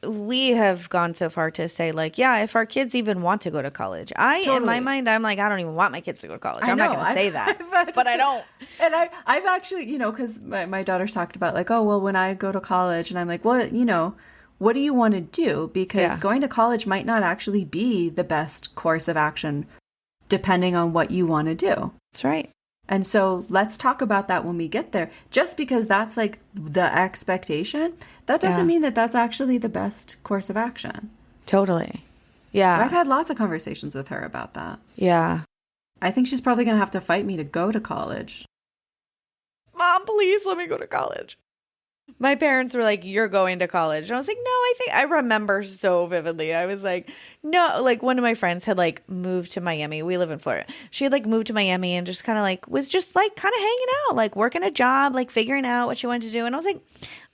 we have gone so far to say, like, if our kids even want to go to college. In my mind, I'm like, I don't even want my kids to go to college. I'm not going to say that, but I don't. And I've actually, because my daughter's talked about like, oh, well, when I go to college, and I'm like, well, what do you want to do? Because going to college might not actually be the best course of action, depending on what you want to do. That's right. And so let's talk about that when we get there. Just because that's like the expectation, that doesn't mean that that's actually the best course of action. Totally. Yeah. I've had lots of conversations with her about that. Yeah. I think she's probably going to have to fight me to go to college. Mom, please let me go to college. My parents were like, you're going to college. And I was like, no, I remember so vividly. I was like, no, like one of my friends had like moved to Miami. We live in Florida. She had like moved to Miami and just kind of like was just like kind of hanging out, like working a job, like figuring out what she wanted to do. And I was like,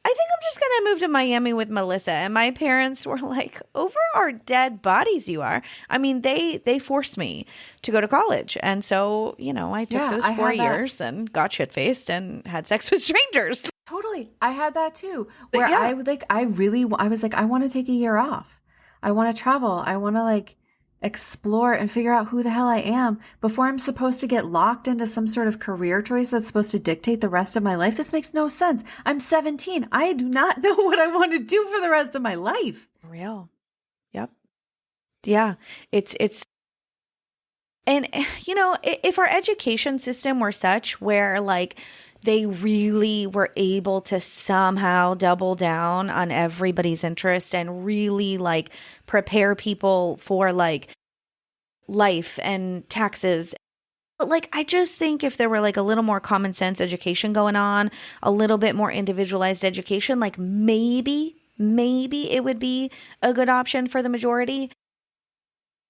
I think I'm just going to move to Miami with Melissa. And my parents were like, over our dead bodies you are. I mean, they forced me to go to college. And so, I took those 4 years and got shit-faced and had sex with strangers. Totally. I had that too, where I was like, I want to take a year off. I want to travel. I want to like explore and figure out who the hell I am before I'm supposed to get locked into some sort of career choice that's supposed to dictate the rest of my life. This makes no sense. I'm 17. I do not know what I want to do for the rest of my life. Real. Yep. Yeah. It's, and if our education system were such where like, they really were able to somehow double down on everybody's interest and really like prepare people for like life and taxes. But like, I just think if there were like a little more common sense education going on, a little bit more individualized education, like maybe it would be a good option for the majority.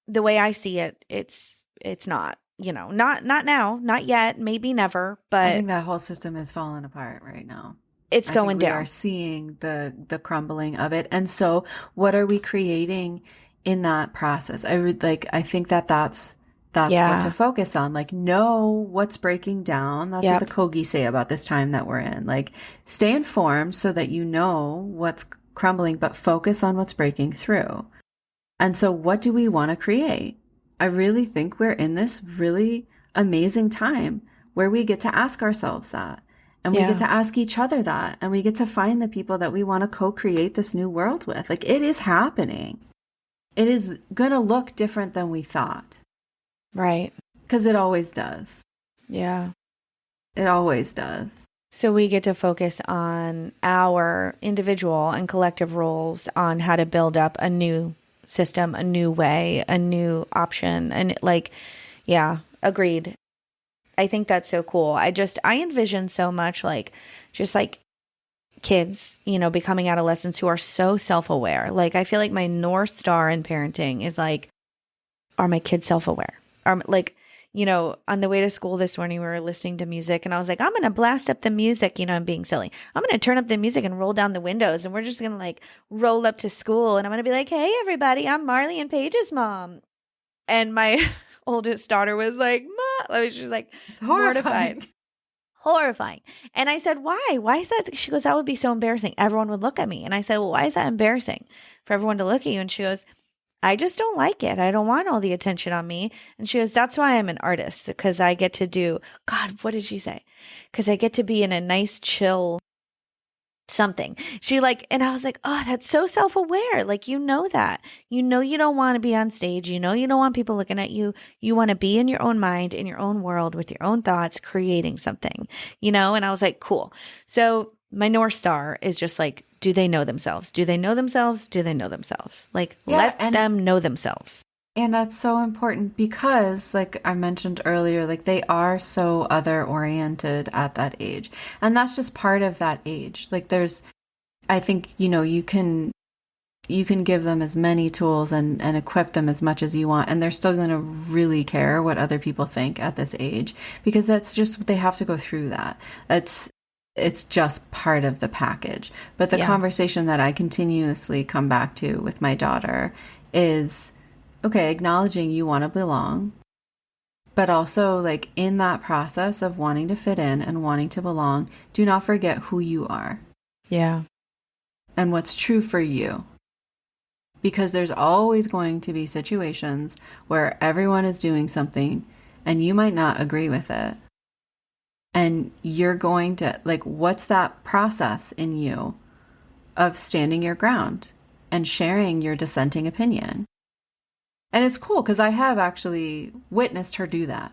The way I see it, it's not. Not now, not yet, maybe never, but I think that whole system is falling apart right now. It's going down. We are seeing the crumbling of it. And so what are we creating in that process? I think that's what to focus on. Like, know what's breaking down. That's what the Kogi say about this time that we're in. Like, stay informed so that you know what's crumbling, but focus on what's breaking through. And so what do we want to create? I really think we're in this really amazing time where we get to ask ourselves that. And we get to ask each other that. And we get to find the people that we want to co-create this new world with. Like, it is happening. It is going to look different than we thought. Right. Because it always does. Yeah. It always does. So we get to focus on our individual and collective roles on how to build up a new system, a new way, a new option. And like, yeah, agreed. I think that's so cool. I envision so much like, just like kids, you know, becoming adolescents who are so self-aware. Like, I feel like my North Star in parenting is like, are my kids self-aware? Are like, you know, on the way to school this morning, we were listening to music and I was like, I'm going to blast up the music. You know, I'm being silly. I'm going to turn up the music and roll down the windows and we're just going to like roll up to school. And I'm going to be like, hey, everybody, I'm Marley and Paige's mom. And my oldest daughter was like, Ma, she was like, it's horrifying. Horrifying. And I said, why? Why is that? She goes, that would be so embarrassing. Everyone would look at me. And I said, well, why is that embarrassing for everyone to look at you? And she goes, I just don't like it. I don't want all the attention on me. And she goes, that's why I'm an artist, because I get to do, God, what did she say? Because I get to be in a nice, chill something. She like, and I was like, oh, that's so self-aware. Like, you know that. You know you don't want to be on stage. You know you don't want people looking at you. You want to be in your own mind, in your own world, with your own thoughts, creating something, you know? And I was like, cool. So my North Star is just like, do they know themselves? Do they know themselves? Do they know themselves? Like, let them know themselves. And that's so important because, like I mentioned earlier, like they are so other oriented at that age. And that's just part of that age. Like there's, I think, you know, you can give them as many tools and equip them as much as you want. And they're still going to really care what other people think at this age, because that's just, they have to go through that. It's just part of the package. But the conversation that I continuously come back to with my daughter is, okay, acknowledging you want to belong, but also like in that process of wanting to fit in and wanting to belong, do not forget who you are. Yeah. And what's true for you. Because there's always going to be situations where everyone is doing something and you might not agree with it. And you're going to, like, what's that process in you of standing your ground and sharing your dissenting opinion? And it's cool because I have actually witnessed her do that.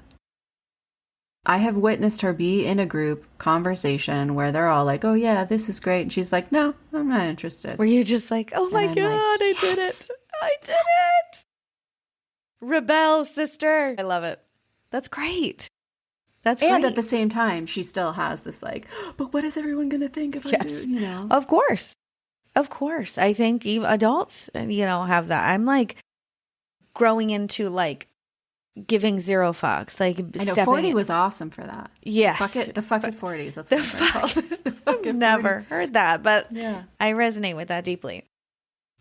I have witnessed her be in a group conversation where they're all like, oh yeah, this is great. And she's like, no, I'm not interested. Were you just like, oh my God, like, I did it. I did it. Rebel, sister. I love it. That's great. That's great. And at the same time, she still has this like, but what is everyone going to think if I do, you know? Of course. Of course. I think even adults, you know, have that. I'm like growing into like giving zero fucks. Like, I know 40 was awesome for that. Yes. The fuck it 40s. That's what I'm called. The fuck it never 40s. Heard that, but yeah. I resonate with that deeply.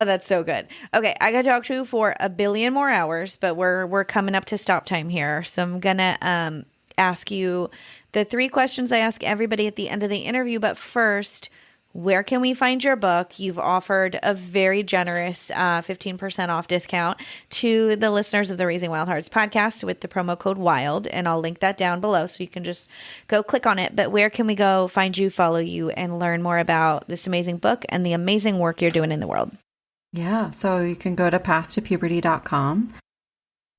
Oh, that's so good. Okay, I got to talk to you for a billion more hours, but we're coming up to stop time here. So I'm going to ask you the 3 questions I ask everybody at the end of the interview. But first, where can we find your book? You've offered a very generous 15% off discount to the listeners of the Raising Wild Hearts podcast with the promo code WILD, and I'll link that down below so you can just go click on it. But where can we go find you, follow you, and learn more about this amazing book and the amazing work you're doing in the world? Yeah, so you can go to pathtopuberty.com,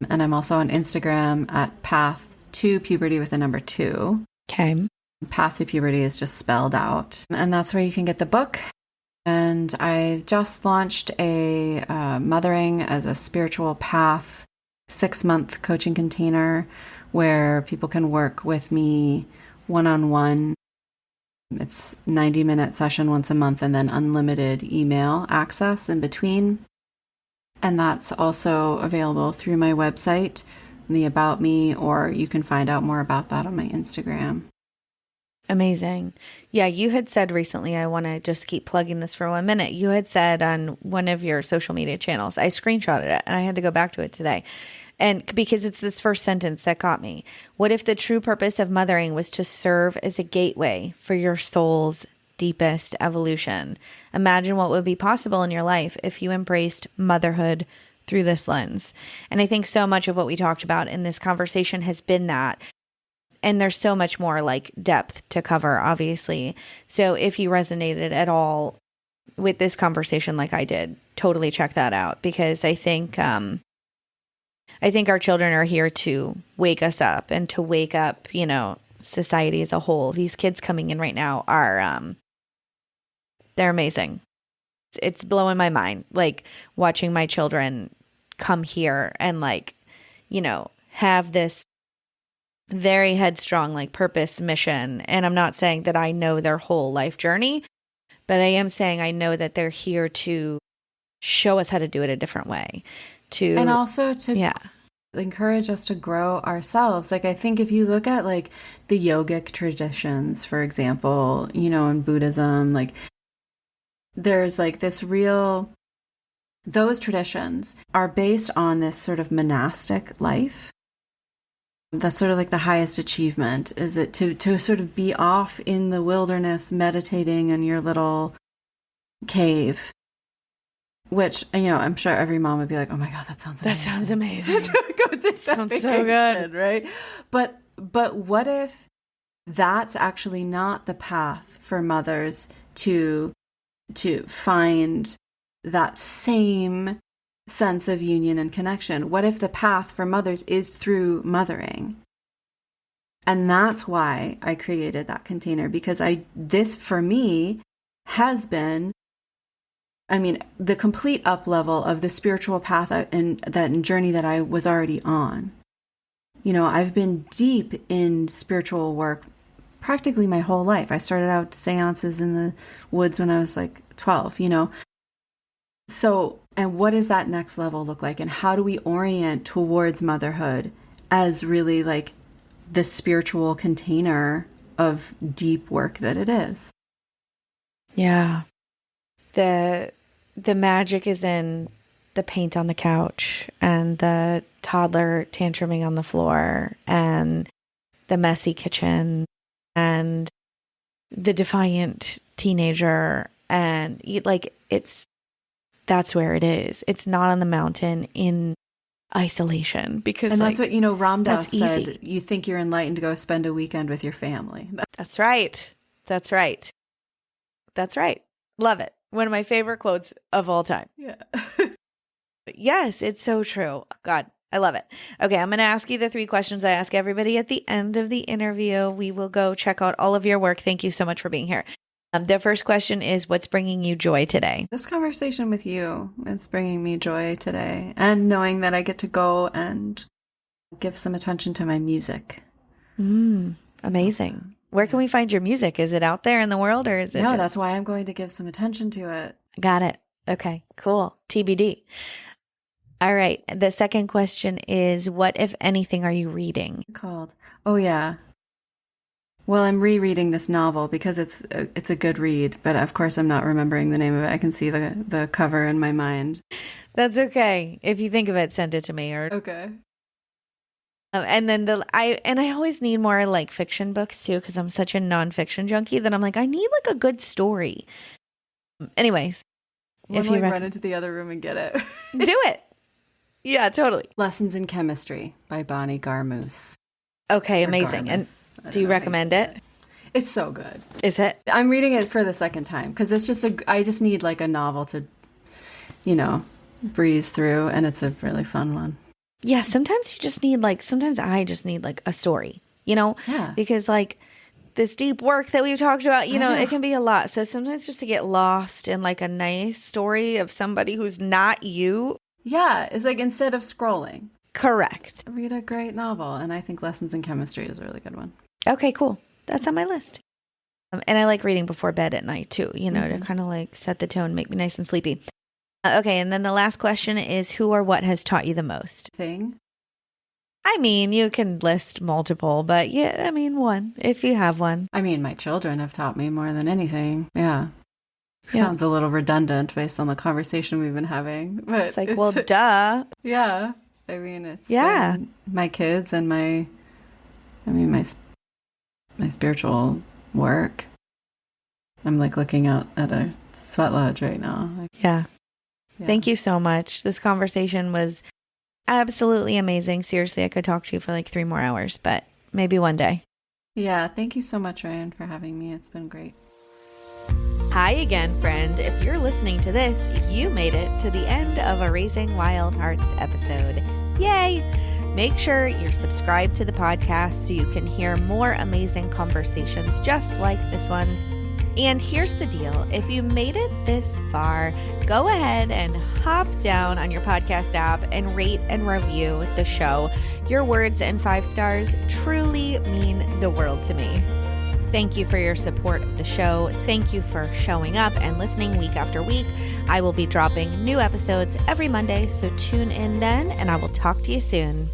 and I'm also on Instagram at path2puberty with the number 2. Okay. Path to Puberty is just spelled out. And that's where you can get the book. And I just launched a Mothering as a Spiritual Path 6-month coaching container where people can work with me one-on-one. It's 90-minute session once a month and then unlimited email access in between. And that's also available through my website, the About Me, or you can find out more about that on my Instagram. Amazing. Yeah, you had said recently, I want to just keep plugging this for 1 minute. You had said on one of your social media channels, I screenshotted it and I had to go back to it today. And because it's this first sentence that got me. What if the true purpose of mothering was to serve as a gateway for your soul's deepest evolution? Imagine what would be possible in your life if you embraced motherhood through this lens. And I think so much of what we talked about in this conversation has been that. And there's so much more like depth to cover, obviously. So if you resonated at all with this conversation like I did, totally check that out, because I think our children are here to wake us up and to wake up, you know, society as a whole. These kids coming in right now are they're amazing. It's blowing my mind, like watching my children come here and like, you know, have this very headstrong like purpose, mission. And I'm not saying that I know their whole life journey, but I am saying I know that they're here to show us how to do it a different way. And also to encourage us to grow ourselves. Like, I think if you look at like the yogic traditions, for example, you know, in Buddhism, like there's like this real, those traditions are based on this sort of monastic life. That's sort of like the highest achievement, is it to sort of be off in the wilderness meditating in your little cave, which, you know, I'm sure every mom would be like, oh my God, that sounds amazing. That sounds amazing. Go take that sounds vacation, so good. right? But what if that's actually not the path for mothers to find that same sense of union and connection? What if the path for mothers is through mothering? And that's why I created that container, because this for me has been, I mean, the complete up level of the spiritual path and that journey that I was already on. You know, I've been deep in spiritual work practically my whole life. I started out seances in the woods when I was like 12, you know. So, and what does that next level look like? And how do we orient towards motherhood as really like the spiritual container of deep work that it is? Yeah. The magic is in the paint on the couch and the toddler tantruming on the floor and the messy kitchen and the defiant teenager. And like, that's where it is. It's not on the mountain in isolation, because and like, that's what, you know, Ram Dass said, easy. You think you're enlightened to go spend a weekend with your family. That's right. That's right. That's right. Love it. One of my favorite quotes of all time. Yeah. Yes, it's so true. God, I love it. Okay, I'm going to ask you the 3 questions I ask everybody at the end of the interview. We will go check out all of your work. Thank you so much for being here. The first question is, what's bringing you joy today? This conversation with you is bringing me joy today, and knowing that I get to go and give some attention to my music. Amazing. Where can we find your music? Is it out there in the world, or is it No, that's why I'm going to give some attention to it. Got it. Okay, cool. TBD. All right. The second question is, what, if anything, are you reading? Called. Oh, yeah. Well, I'm rereading this novel because it's a good read, but of course I'm not remembering the name of it. I can see the cover in my mind. That's okay. If you think of it, send it to me. Or okay. And then I always need more like fiction books too, because I'm such a nonfiction junkie that I'm like, I need like a good story. Anyways, if you run into the other room and get it, do it. Yeah, totally. Lessons in Chemistry by Bonnie Garmoose. Okay, amazing. And do you recommend it? It's so good. Is it? I'm reading it for the second time because it's just I just need like a novel to, you know, breeze through, and it's a really fun one. Yeah, sometimes I just need like a story, you know? Yeah. Because like this deep work that we've talked about, you know, it can be a lot. So sometimes just to get lost in like a nice story of somebody who's not you. Yeah, it's like instead of scrolling. Correct. Read a great novel, and I think Lessons in Chemistry is a really good one. Okay, cool. That's on my list. And I like reading before bed at night too, you know, to kind of like set the tone, make me nice and sleepy. Okay, and then the last question is, who or what has taught you the most? Thing? I mean, you can list multiple, but yeah, I mean one, if you have one. I mean, my children have taught me more than anything. Yeah. Sounds a little redundant based on the conversation we've been having. But it's like, well, duh. Yeah. I mean, it's been my kids and my spiritual work. I'm like looking out at a sweat lodge right now. Yeah. Thank you so much. This conversation was absolutely amazing. Seriously, I could talk to you for like 3 more hours, but maybe one day. Yeah, thank you so much, Ryan, for having me. It's been great. Hi again, friend. If you're listening to this, you made it to the end of a Raising Wild Hearts episode. Yay! Make sure you're subscribed to the podcast so you can hear more amazing conversations just like this one. And here's the deal. If you made it this far, go ahead and hop down on your podcast app and rate and review the show. Your words and 5 stars truly mean the world to me. Thank you for your support of the show. Thank you for showing up and listening week after week. I will be dropping new episodes every Monday, so tune in then, and I will talk to you soon.